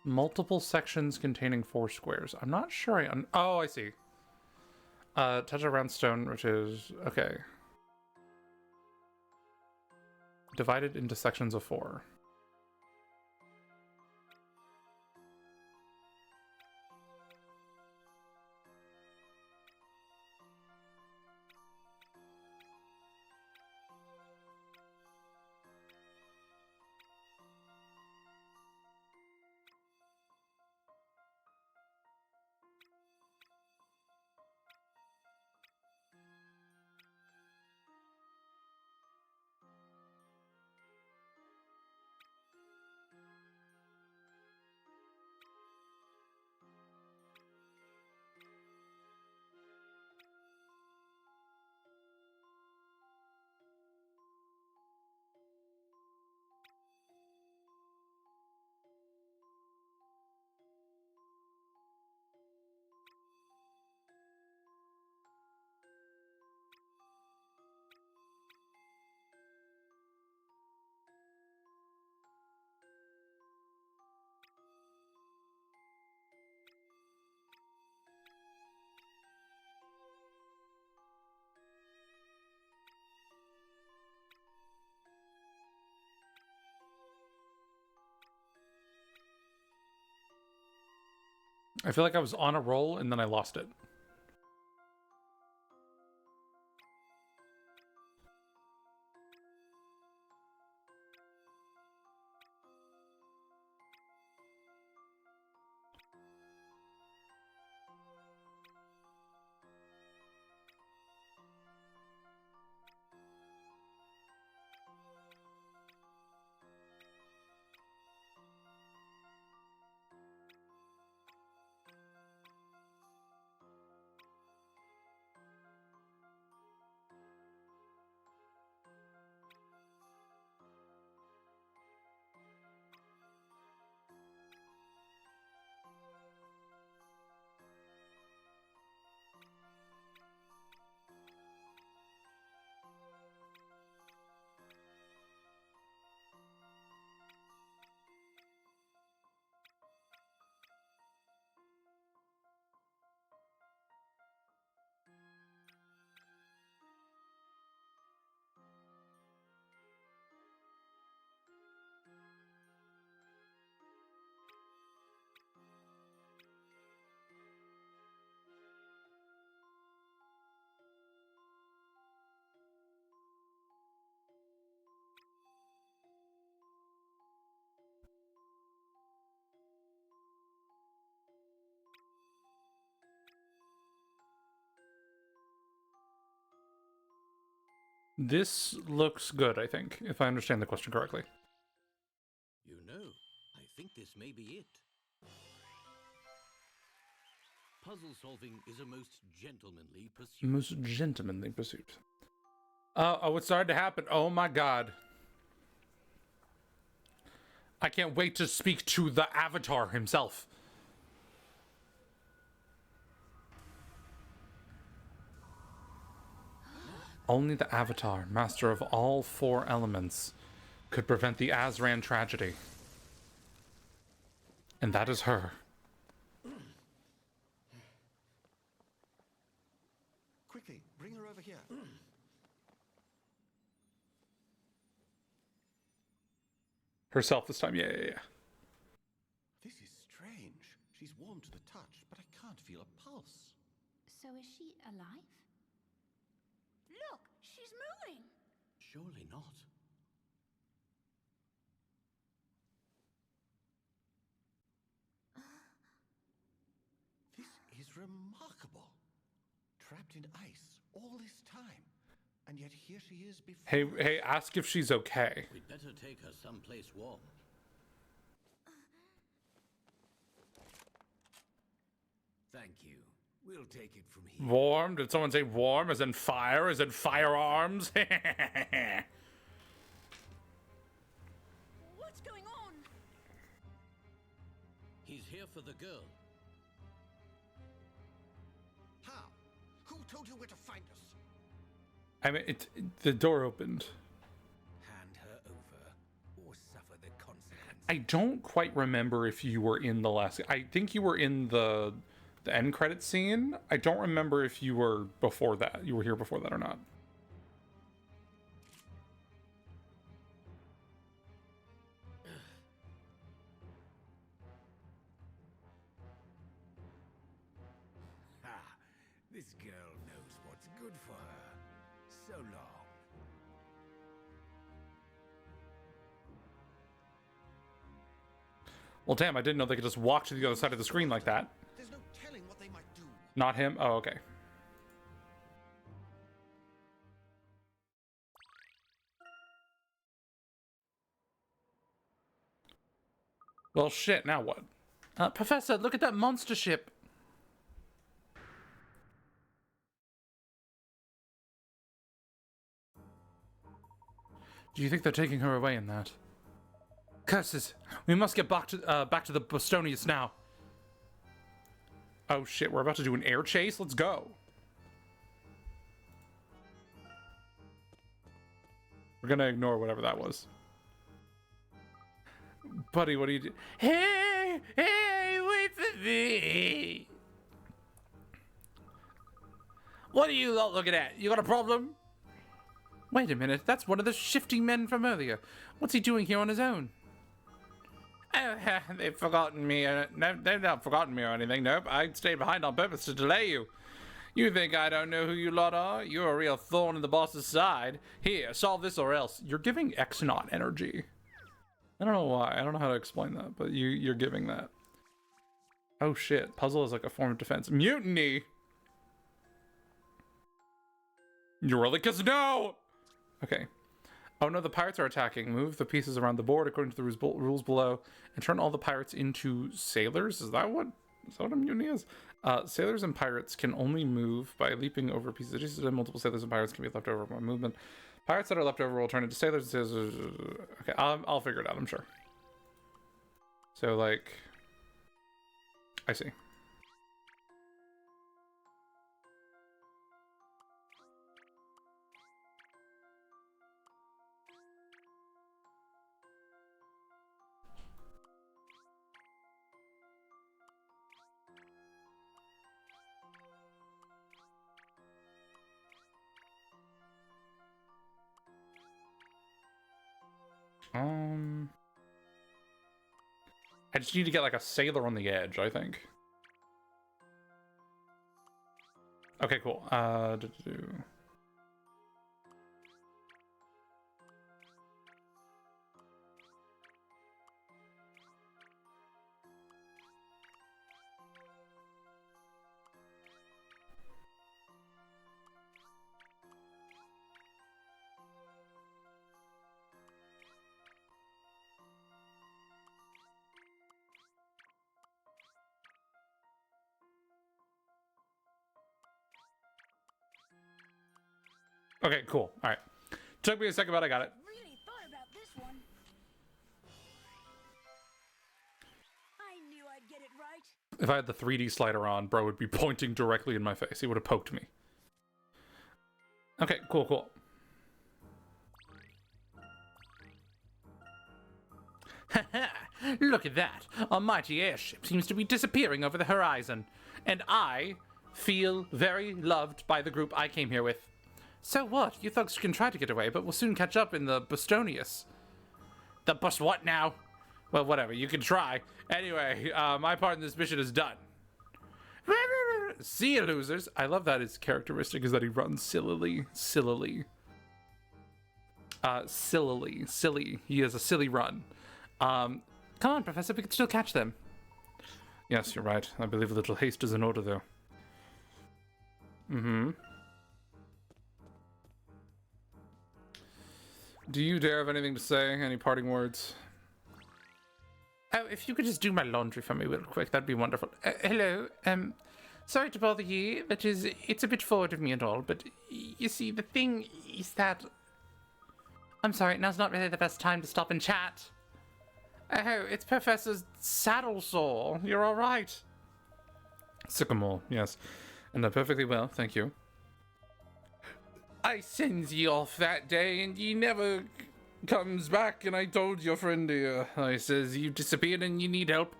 Multiple sections containing 4 squares. I'm not sure oh, I see. Touch a round stone, which is... okay. Divided into sections of 4. I feel like I was on a roll and then I lost it. This looks good, I think, if I understand the question correctly. You know, I think this may be it. Puzzle solving is a most gentlemanly pursuit. Most gentlemanly pursuit. Oh, it started to happen. Oh my god. I can't wait to speak to the Avatar himself. Only the Avatar, master of all four elements, could prevent the Azran tragedy. And that is her. Quickly, bring her over here. Herself this time, yeah. This is strange. She's warm to the touch, but I can't feel a pulse. So is she alive? Look, she's moving. Surely not. This is remarkable. Trapped in ice all this time. And yet here she is before Hey, ask if she's okay. We'd better take her someplace warm. Thank you. We'll take it from here. Warm? Did someone say warm as in fire? As in firearms? What's going on? He's here for the girl. How? Who told you where to find us? I mean, the door opened. Hand her over or suffer the consequences. I don't quite remember if you were in the last... I think you were in the end credit scene. I don't remember if you were before that. You were here before that or not. Ha! This girl knows what's good for her. So long. Well, damn, I didn't know they could just walk to the other side of the screen like that. There's no telling what they might do. Not him? Oh, okay. Well, shit, now what? Professor, look at that monster ship. Do you think they're taking her away in that? Curses! We must get back to the Bostonius now. Oh shit, we're about to do an air chase? Let's go. We're gonna ignore whatever that was. Buddy, what do you do? Hey, wait for me. What are you lot looking at? You got a problem? Wait a minute, that's one of the shifty men from earlier. What's he doing here on his own? Oh, they've forgotten me. No, they've not forgotten me or anything. Nope, I stayed behind on purpose to delay you. You think I don't know who you lot are? You're a real thorn in the boss's side. Here, solve this or else. You're giving X-Naut energy. I don't know why. I don't know how to explain that, but you're giving that. Oh shit, puzzle is like a form of defense. Mutiny! Eureka's no! Okay. Oh no, the pirates are attacking. Move the pieces around the board according to the rules below and turn all the pirates into sailors? Is that what a mutiny is? Sailors and pirates can only move by leaping over pieces. Adjacent to multiple sailors and pirates can be left over by movement. Pirates that are left over will turn into sailors. Okay, I'll figure it out, I'm sure. So, like... I see. I just need to get like a sailor on the edge, I think. Okay, cool. Okay, cool. All right. Took me a second, but I got it. Really thought about this one. I knew I'd get it right. If I had the 3D slider on, bro would be pointing directly in my face. He would have poked me. Okay, cool, cool. Look at that. A mighty airship seems to be disappearing over the horizon. And I feel very loved by the group I came here with. So what? You thugs can try to get away, but we'll soon catch up in the Bustonius. The bus what now? Well, whatever. You can try. Anyway, my part in this mission is done. See you, losers. I love that his characteristic is that he runs sillily. Silly. He has a silly run. Come on, Professor. We can still catch them. Yes, you're right. I believe a little haste is in order, though. Mm-hmm. Do you dare have anything to say? Any parting words? Oh, if you could just do my laundry for me real quick, that'd be wonderful. Hello, sorry to bother you. That is, it's a bit forward of me and all, but you see, the thing is that... I'm sorry, now's not really the best time to stop and chat. Oh, it's Professor's saddle sore. You're all right. Sycamore, yes. And I'm perfectly well, thank you. I sends ye off that day, and ye never comes back, and I told your friend here. I says, you disappeared and you need help.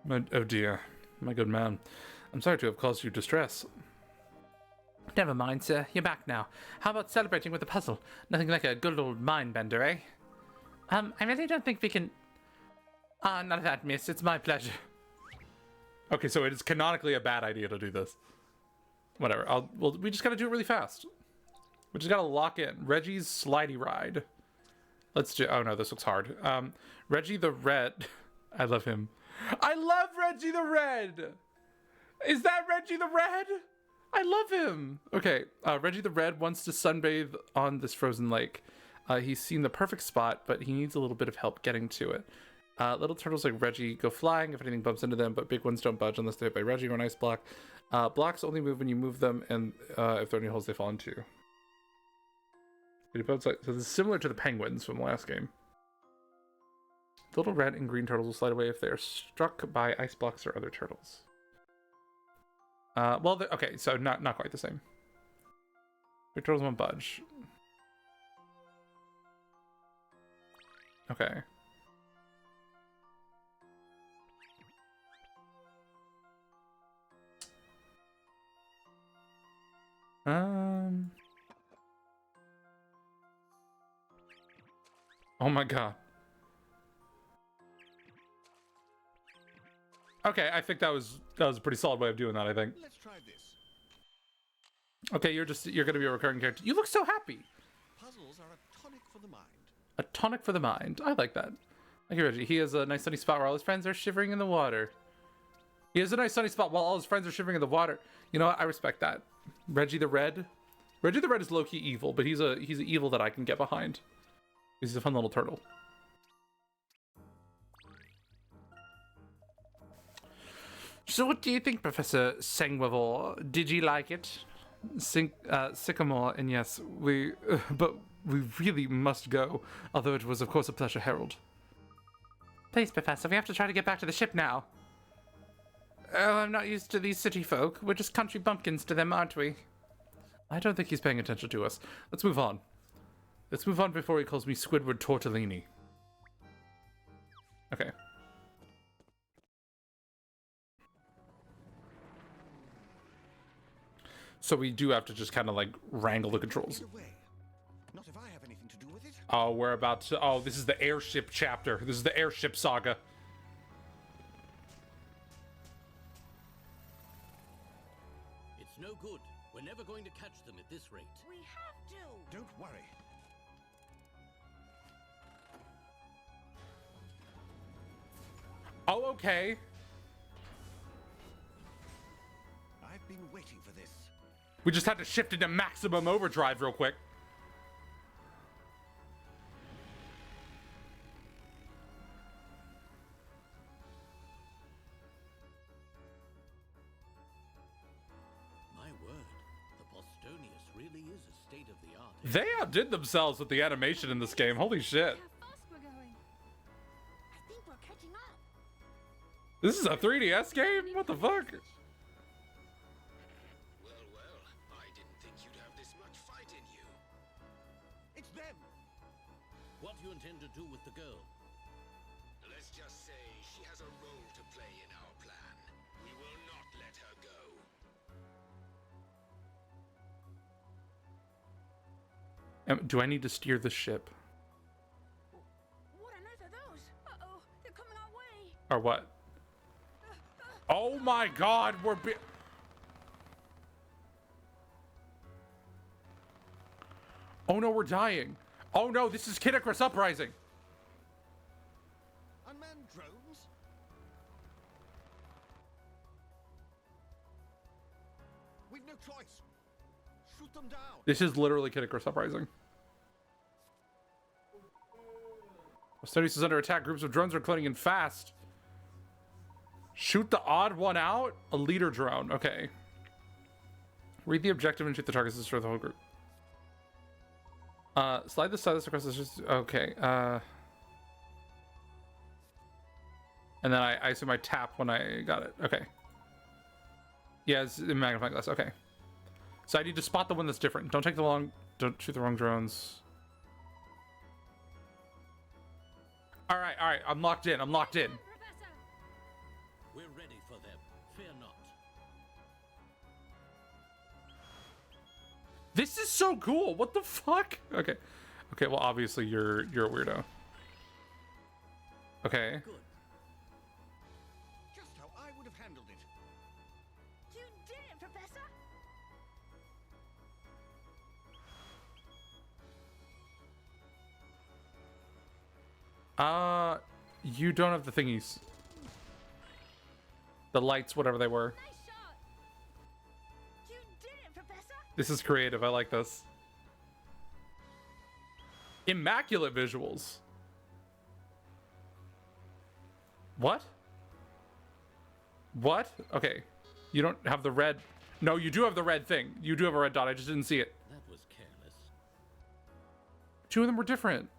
Oh dear, my good man. I'm sorry to have caused you distress. Never mind, sir. You're back now. How about celebrating with a puzzle? Nothing like a good old mind bender, eh? I really don't think we can... none of that, miss. It's my pleasure. Okay, so it is canonically a bad idea to do this. Whatever. We just gotta do it really fast. We just gotta lock in. Reggie's slidey ride. Let's do... Oh no, this looks hard. Reggie the Red. I love him. I love Reggie the Red! Is that Reggie the Red? I love him! Okay, Reggie the Red wants to sunbathe on this frozen lake. He's seen the perfect spot, but he needs a little bit of help getting to it. Little turtles like Reggie go flying if anything bumps into them, but big ones don't budge unless they're hit by Reggie or an ice block. Blocks only move when you move them, and if there are any holes, they fall into. So this is similar to the penguins from the last game. The little red and green turtles will slide away if they are struck by ice blocks or other turtles. Well, okay, so not quite the same. Big turtles won't budge. Okay. Oh my god. Okay, I think that was a pretty solid way of doing that, I think. Let's try this. Okay, you're gonna be a recurring character. You look so happy. Puzzles are a tonic for the mind. A tonic for the mind. I like that. Thank you, Reggie. He has a nice sunny spot where all his friends are shivering in the water. He has a nice sunny spot while all his friends are shivering in the water. You know what? I respect that. Reggie the Red. Reggie the Red is low-key evil, but he's an evil that I can get behind. He's a fun little turtle. So what do you think, Professor Sangwavor? Did you like it? Sycamore, and yes, but we really must go, although it was of course a pleasure, Harold. Please, Professor, we have to try to get back to the ship now. Oh, I'm not used to these city folk. We're just country bumpkins to them, aren't we? I don't think he's paying attention to us. Let's move on. Let's move on before he calls me Squidward Tortellini. Okay. So we do have to just kind of like wrangle the controls. Not if I have anything to do with it. Oh, we're about to... Oh, this is the airship chapter. This is the airship saga. It's no good. We're never going to catch them at this rate. We have to. Don't worry. Oh, okay. I've been waiting for this. We just had to shift into maximum overdrive real quick. My word, the Bostonius really is a state-of-the-art. They outdid themselves with the animation in this game. Holy shit. How fast we're going. I think we're catching up. This is a 3DS game? What the fuck? Well, I didn't think you'd have this much fight in you. It's them. What do you intend to do with the girl? Let's just say she has a role to play in our plan. We will not let her go. Do I need to steer the ship? What on earth are those? Uh-oh, they're coming our way. Or what? Oh my god, Oh no, we're dying. Oh no, this is Kid Icarus Uprising. Unmanned drones? We've no choice. Shoot them down. This is literally Kid Icarus Uprising. Studies is under attack. Groups of drones are cloning in fast. Shoot the odd one out? A leader drone. Okay. Read the objective and shoot the targets to destroy the whole group. Slide the stylus across the... Okay. And then I assume I tap when I got it. Okay. Yeah, it's in magnifying glass. Okay. So I need to spot the one that's different. Don't shoot the wrong drones. All right. I'm locked in. Professor! We're ready for them. Fear not. This is so cool. What the fuck? Okay. Okay, well, obviously you're a weirdo. Okay. Good. Just how I would have handled it. You did it, Professor. You don't have the thingies. The lights, whatever they were. Nice shot. You did it, Professor. This is creative. I like this. Immaculate visuals. What? What? Okay. You don't have the red... No, you do have the red thing. You do have a red dot. I just didn't see it. That was careless. Two of them were different.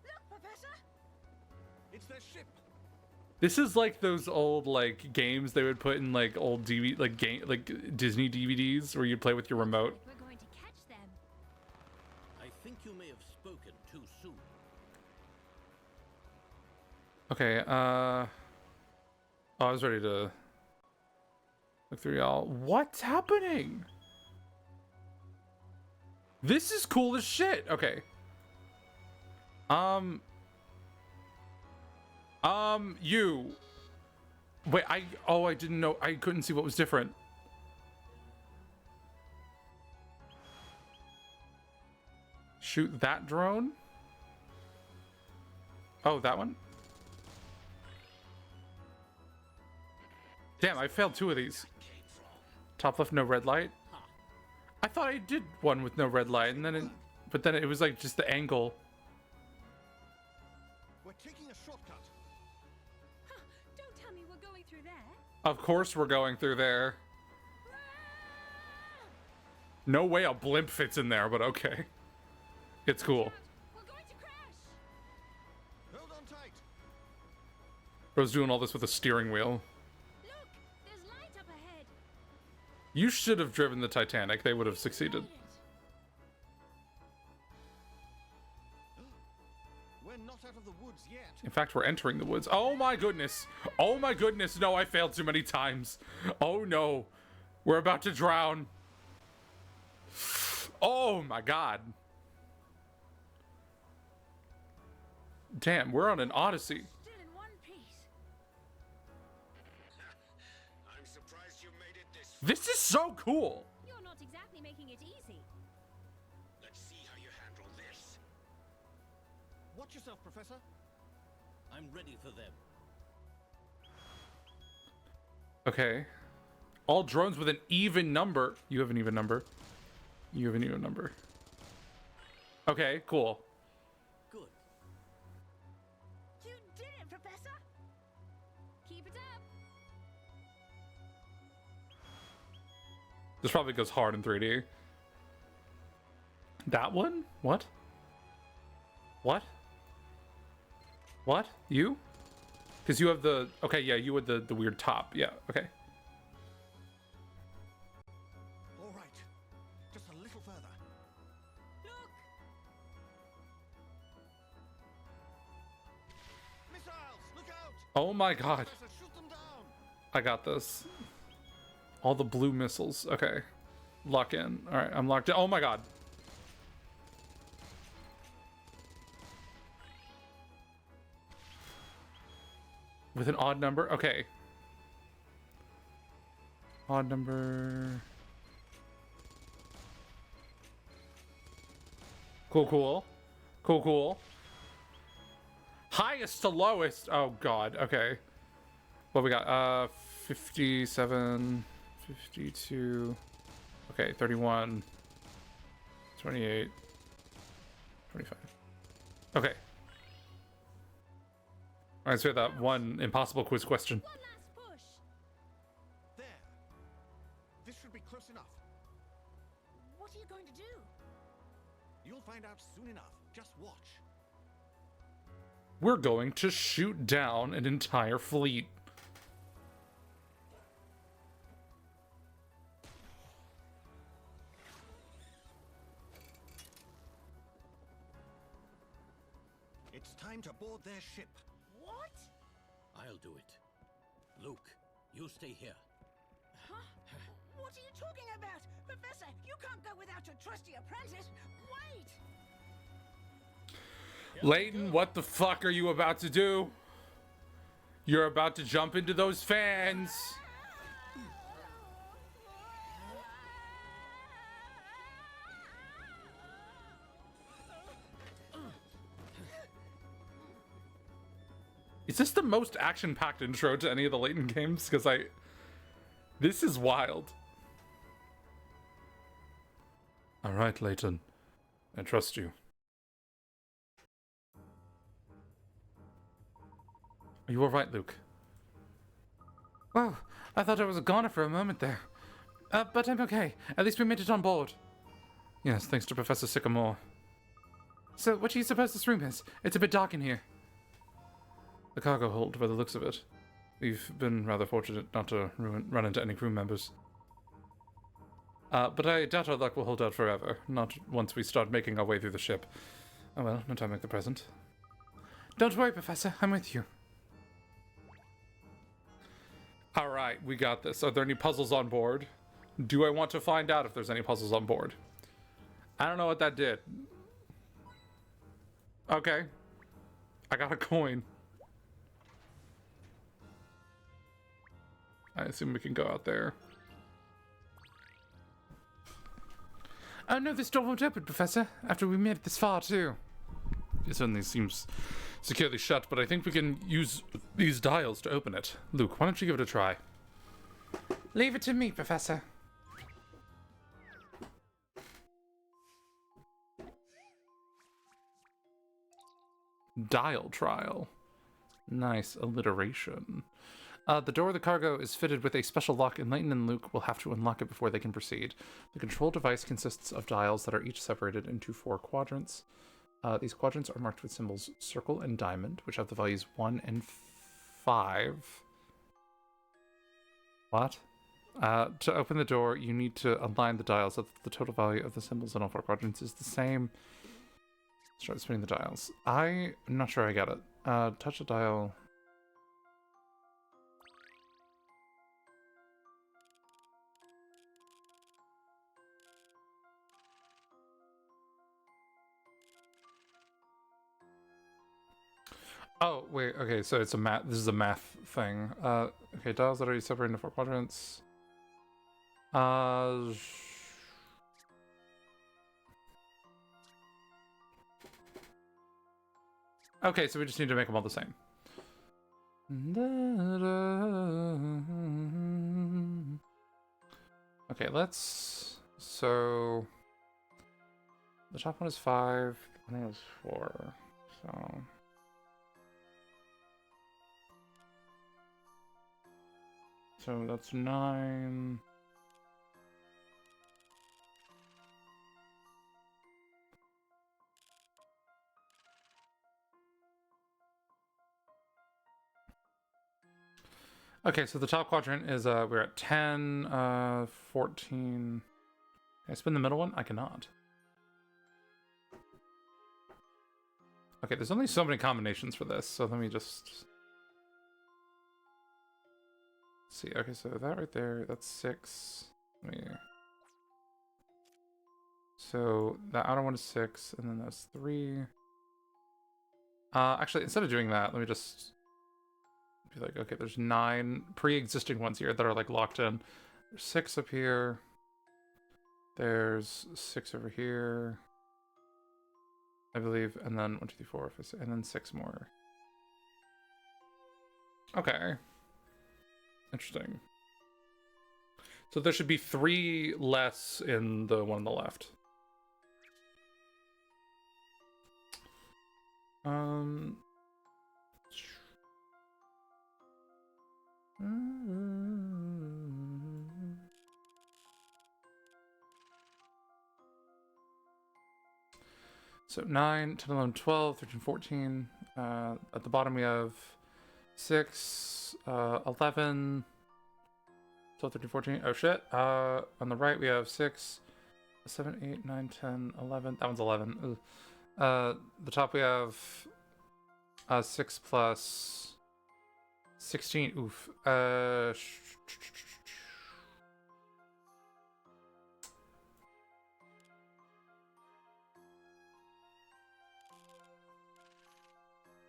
Look, Professor. It's their ship. This is like those old like games they would put in like old DVD like Disney DVDs where you play with your remote. We're going to catch them. I think you may have spoken too soon. Okay, oh, I was ready to look through y'all. What's happening? This is cool as shit. Okay. You. Wait, I didn't know. I couldn't see what was different. Shoot that drone? Oh, that one? Damn, I failed 2 of these. Top left, no red light. I thought I did one with no red light, and then but then it was like just the angle. We're taking a shortcut. Huh, don't tell me we're going through there. Of course we're going through there. No way a blimp fits in there, but okay. It's cool. We're going to crash. Hold on tight. Bro's doing all this with a steering wheel. Look, there's light up ahead. You should have driven the Titanic. They would have succeeded. We're not out of the woods yet. In fact, we're entering the woods. Oh my goodness. Oh my goodness. No, I failed too many times. Oh no. We're about to drown. Oh my god. Damn, we're on an odyssey. Still in one piece. I'm surprised you made it this. This is so cool. You're not exactly making it easy. Let's see how you handle this. Watch yourself, Professor. I'm ready for them. Okay. All drones with an even number. You have an even number. You have an even number. Okay, cool. Good. You did it, Professor. Keep it up. This probably goes hard in 3D. That one? What? What? What? You? Because you have the... Okay, yeah, you had the weird top. Yeah, okay. All right. Just a little further. Look. Missiles! Look out! Oh my god. Professor, shoot them down! I got this. All the blue missiles. Okay. Lock in. Alright, I'm locked in. Oh my god. With an odd number? Okay. Odd number. Cool, cool. Cool, cool. Highest to lowest. Oh god. Okay. What we got? 57, 52. Okay, 31, 28, 25. Okay. Alright, so we have that one impossible quiz question. One last push. There. This should be close enough. What are you going to do? You'll find out soon enough. Just watch. We're going to shoot down an entire fleet. It's time to board their ship. What? I'll do it. Luke, you stay here. Huh? What are you talking about? Professor, you can't go without your trusty apprentice. Wait! Layton, what the fuck are you about to do? You're about to jump into those fans. Is this the most action-packed intro to any of the Layton games? Because this is wild. All right, Layton. I trust you. Are you all right, Luke? Oh, I thought I was a goner for a moment there. But I'm okay. At least we made it on board. Yes, thanks to Professor Sycamore. So, what do you suppose this room is? It's a bit dark in here. The cargo hold, by the looks of it. We've been rather fortunate not to run into any crew members. But I doubt our luck will hold out forever. Not once we start making our way through the ship. Oh well, no time like the present. Don't worry, Professor. I'm with you. Alright, we got this. Are there any puzzles on board? Do I want to find out if there's any puzzles on board? I don't know what that did. Okay. I got a coin. I assume we can go out there. Oh no, this door won't open, Professor. After we made it this far, too. It certainly seems securely shut, but I think we can use these dials to open it. Luke, why don't you give it a try? Leave it to me, Professor. Dial trial. Nice alliteration. The door of the cargo is fitted with a special lock, and Layton and Luke will have to unlock it before they can proceed. The control device consists of dials that are each separated into 4 quadrants. These quadrants are marked with symbols circle and diamond, which have the values 1 and 5. What? To open the door, you need to align the dials so that the total value of the symbols in all 4 quadrants is the same. Start spinning the dials. I'm not sure I get it. Touch a dial. Oh, wait, okay, so it's a math, this is a math thing. Okay, dials that are separated into 4 quadrants. Okay, so we just need to make them all the same. Okay, so the top one is 5, the bottom one is 4, so that's 9. Okay, so the top quadrant is, we're at 10, 14. Can I spin the middle one? I cannot. Okay, there's only so many combinations for this, so let me just see. Okay, so that right there, that's 6. So the outer one is 6, and then that's 3. Actually, instead of doing that, let me just be like, okay, there's 9 pre-existing ones here that are like locked in. There's 6 up here. There's 6 over here, I believe, and then 1, 2, 3, 4, 5, 6, and then 6 more. Okay. Interesting. So there should be 3 less in the one on the left. So 9, 10, 11, 12, 13, 14. At the bottom we have 6, 11, 12, 13, 14. Oh shit. On the right we have 6, 7, 8, 9, 10, 11. That one's 11. The top we have 6 plus 16. Oof. How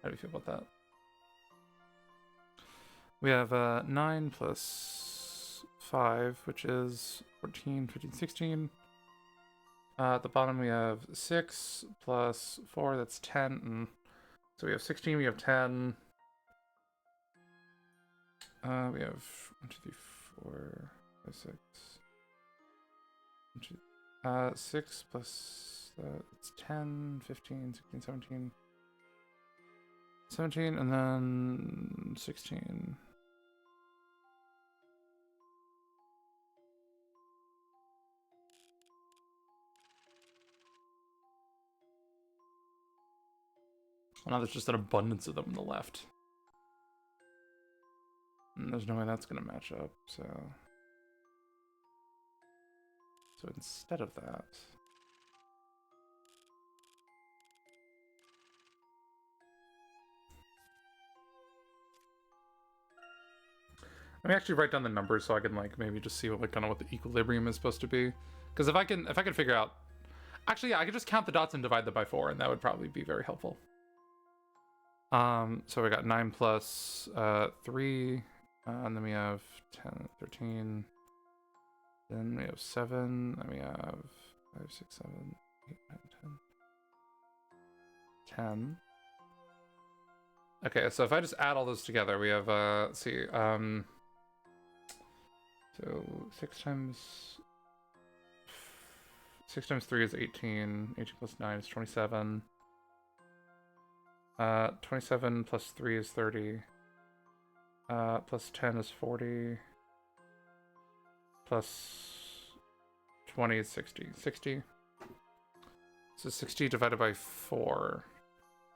do you feel about that? We have 9 plus 5, which is 14, 15, 16. At the bottom we have 6 plus 4, that's 10. So we have 16, we have 10. We have 1, 2, 3, 4, 5, 6. 1, 2, 6 plus it's 10, 15, 16, 17. 17 and then 16. Now there's just an abundance of them on the left. And there's no way that's gonna match up, so instead of that, let me actually write down the numbers so I can like maybe just see what like kind of what the equilibrium is supposed to be. Because if I can figure out, actually yeah, I could just count the dots and divide them by 4, and that would probably be very helpful. So we got 9 plus 3 And then we have 10, 13. Then we have 7. Then we have 5, 6, 7, 8, 9, 10. 10. Okay, so if I just add all those together, we have, let's see, so 6 times 3 is 18. 18 plus 9 is 27. 27 plus 3 is 30. Plus 10 is 40. Plus 20 is 60. 60. So 60 divided by 4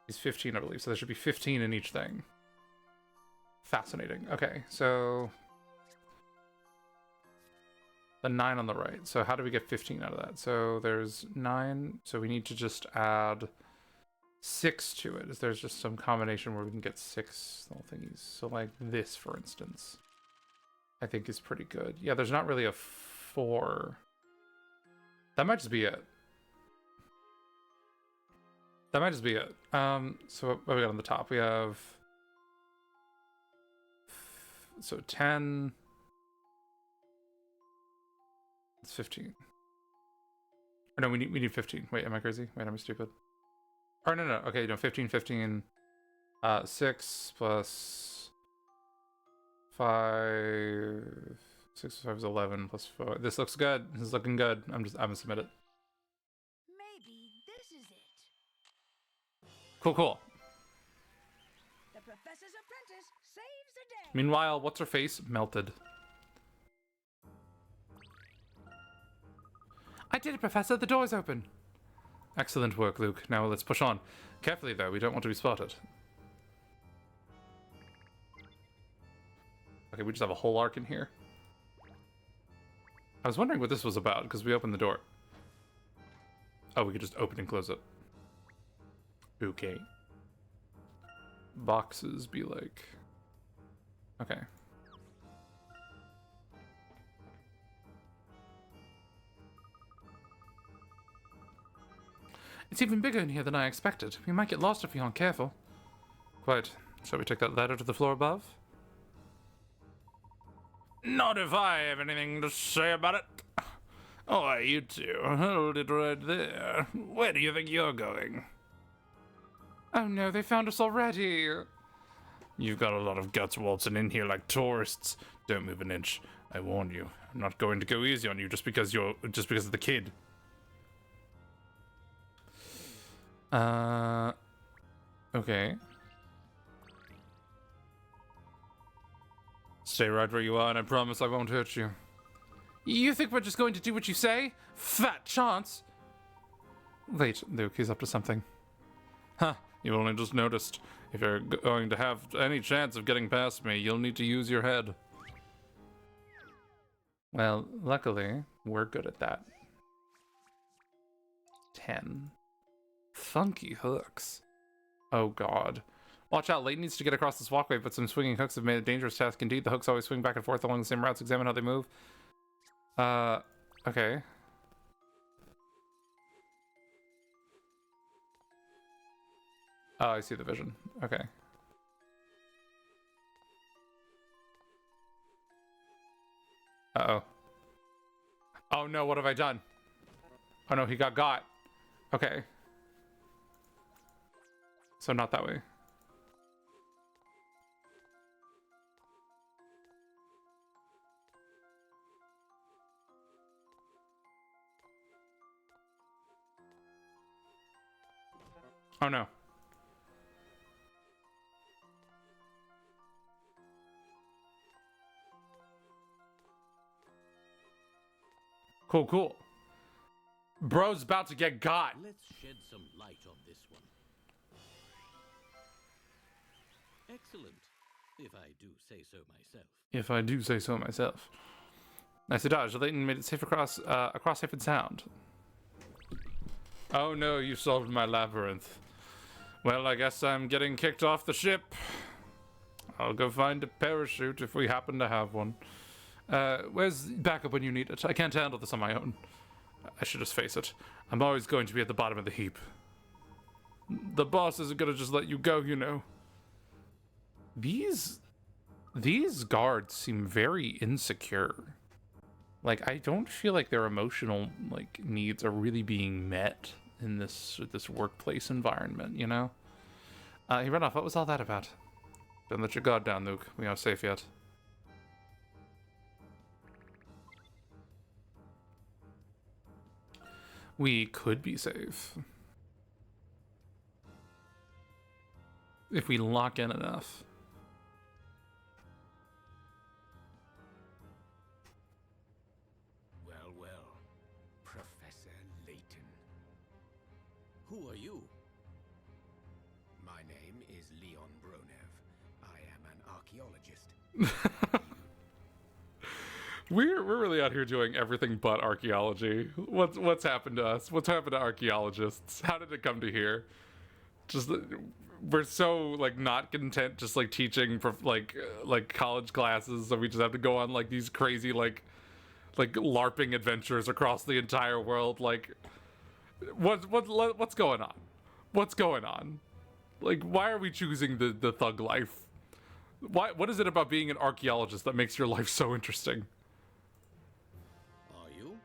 is 15, I believe. So there should be 15 in each thing. Fascinating. Okay, so the 9 on the right. So how do we get 15 out of that? So there's 9. So we need to just add 6 to it. There's just some combination where we can get 6 little thingies. So like this, for instance, I think is pretty good. Yeah, there's not really a 4. That might just be it. That might just be it. So what we got on the top? We have so 10. It's 15. Or no, we need 15. Wait, am I crazy? Wait, am I stupid? Or no. Okay, no, 15, 15. 6 plus 5. 6 plus 5 is 11 plus 4. This looks good. This is looking good. I'm gonna submit it. Maybe this is it. Cool. The professor's apprentice saves the day. Meanwhile, what's her face? Melted. I did it, Professor. The door's open. Excellent work, Luke. Now let's push on. Carefully, though. We don't want to be spotted. Okay, we just have a whole arc in here. I was wondering what this was about, because we opened the door. Oh, we could just open and close it. Okay. Boxes be like... Okay. It's even bigger in here than I expected. We might get lost if we aren't careful. Quite. Shall we take that ladder to the floor above? Not if I have anything to say about it. Oh, you two. Hold it right there. Where do you think you're going? Oh no, they found us already. You've got a lot of guts waltzing in here like tourists. Don't move an inch. I warn you. I'm not going to go easy on you just because of the kid. Okay. Stay right where you are, and I promise I won't hurt you. You think we're just going to do what you say? Fat chance! Wait, Luke, he's up to something. Huh, you only just noticed. If you're going to have any chance of getting past me, you'll need to use your head. Well, luckily, we're good at that. 10. Funky hooks. Oh god. Watch out, Layton needs to get across this walkway, but some swinging hooks have made it a dangerous task indeed. The hooks always swing back and forth along the same routes. Examine how they move. Okay. Oh, I see the vision. Okay. Uh-oh. Oh no, what have I done? Oh no, he got. Okay. So not that way. Oh no. Cool. Bro's about to get got. Let's shed some light on this one. Excellent, if I do say so myself. If I do say so myself. Nicely dodged. Layton made it safe across safe and sound. Oh no, you solved my labyrinth. Well, I guess I'm getting kicked off the ship. I'll go find a parachute if we happen to have one. Where's backup when you need it? I can't handle this on my own. I should just face it. I'm always going to be at the bottom of the heap. The boss isn't gonna just let you go, you know. These These guards seem very insecure. Like, I don't feel like their emotional, like, needs are really being met in this workplace environment, you know? He ran off. What was all that about? Don't let your guard down, Luke. We aren't safe yet. We could be safe. If we lock in enough. Well, well, Professor Layton. Who are you? My name is Leon Bronev. I am an archaeologist. We're really out here doing everything but archaeology. What's happened to us? What's happened to archaeologists? How did it come to here? Just we're so like not content just like teaching for like college classes, so we just have to go on like these crazy like LARPing adventures across the entire world. Like what's going on? What's going on? Like, why are we choosing the thug life? What is it about being an archaeologist that makes your life so interesting? Are you?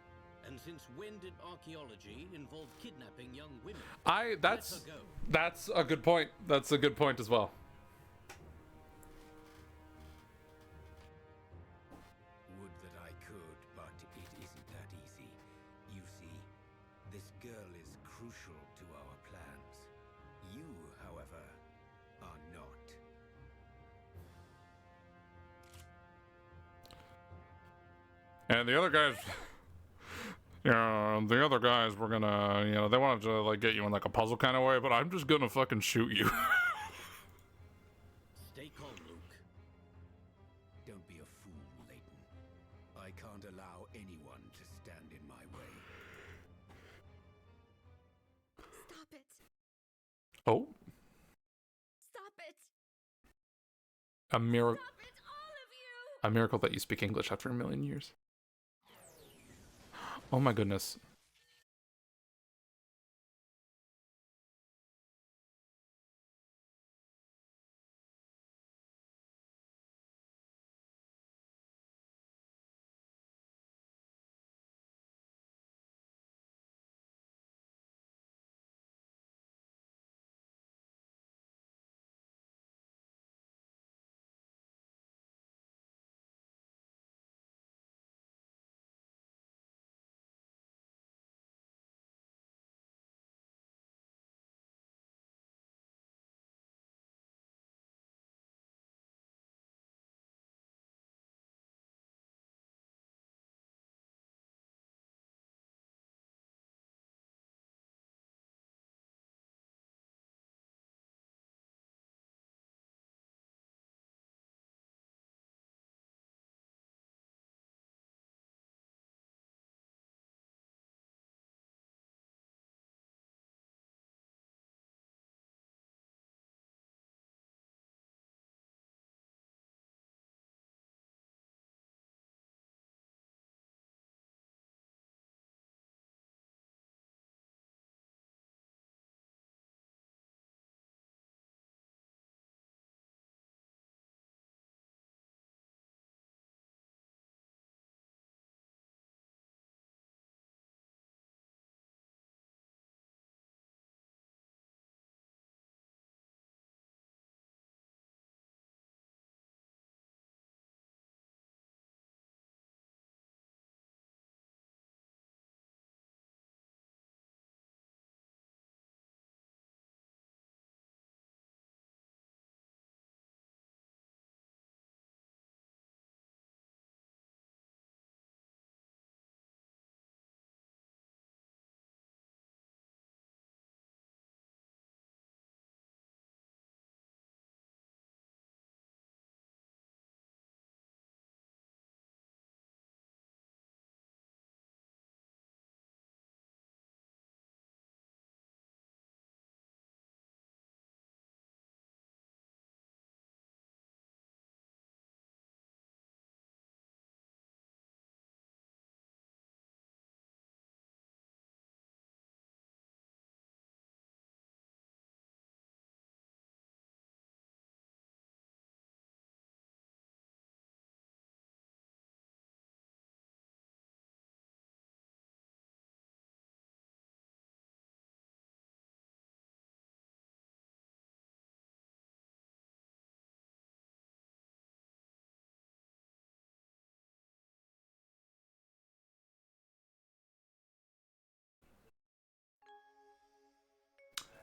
And since when did archaeology involve kidnapping young women? That's a good point. That's a good point as well. Would that I could, but it isn't that easy. You see, this girl is crucial to our plans. You, however, are not. And the other guys, the other guys were gonna, they wanted to like get you in like a puzzle kind of way, but I'm just gonna fucking shoot you. Stay calm, Luke. Don't be a fool, Layton. I can't allow anyone to stand in my way. Stop it. Oh, Stop it. a miracle. Stop it, all of you. A miracle that you speak English after a million years. Oh my goodness.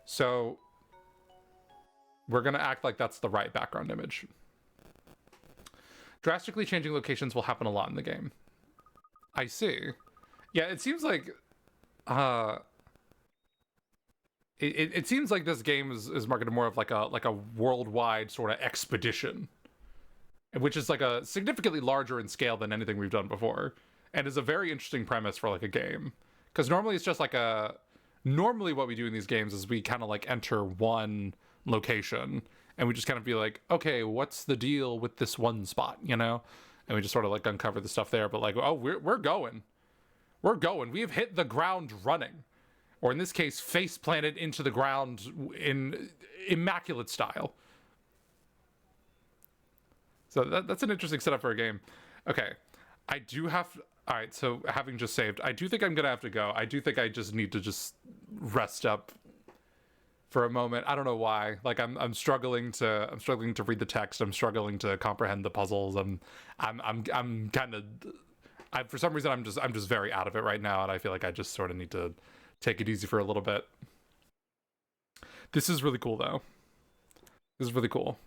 So we're going to act like that's the right background image. Drastically changing locations will happen a lot in the game. I see. Yeah, it seems like it seems like this game is marketed more of like a worldwide sort of expedition, which is like a significantly larger in scale than anything we've done before, and is a very interesting premise for like a game. Because normally it's just like normally what we do in these games is we kind of like enter one location and we just kind of be like, okay, what's the deal with this one spot, you know? And we just sort of like uncover the stuff there. But like, oh, we're going. We have hit the ground running. Or in this case, face planted into the ground in immaculate style. So that's an interesting setup for a game. Okay, I do have... All right, so having just saved, I do think I'm going to have to go. I do think I just need to just rest up for a moment. I don't know why. Like I'm struggling to read the text. I'm struggling to comprehend the puzzles. I'm kind of... for some reason I'm just very out of it right now, and I feel like I just sort of need to take it easy for a little bit. This is really cool though. This is really cool.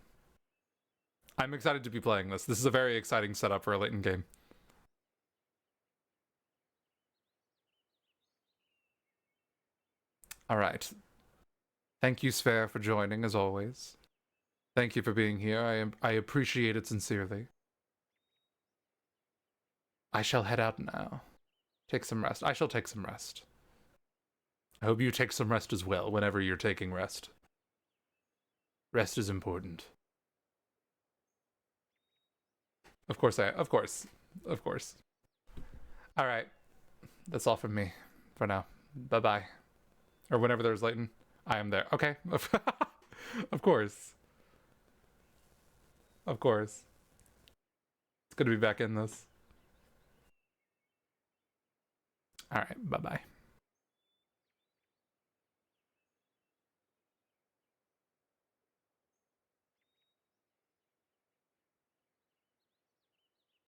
I'm excited to be playing this. This is a very exciting setup for a Layton game. All right. Thank you, Sphere, for joining as always. Thank you for being here. I appreciate it sincerely. I shall head out now. Take some rest. I shall take some rest. I hope you take some rest as well whenever you're taking rest. Rest is important. Of course. All right. That's all from me for now. Bye-bye. Or whenever there's Layton, I am there. Okay. Of course. Of course. It's good to be back in this. All right. Bye-bye.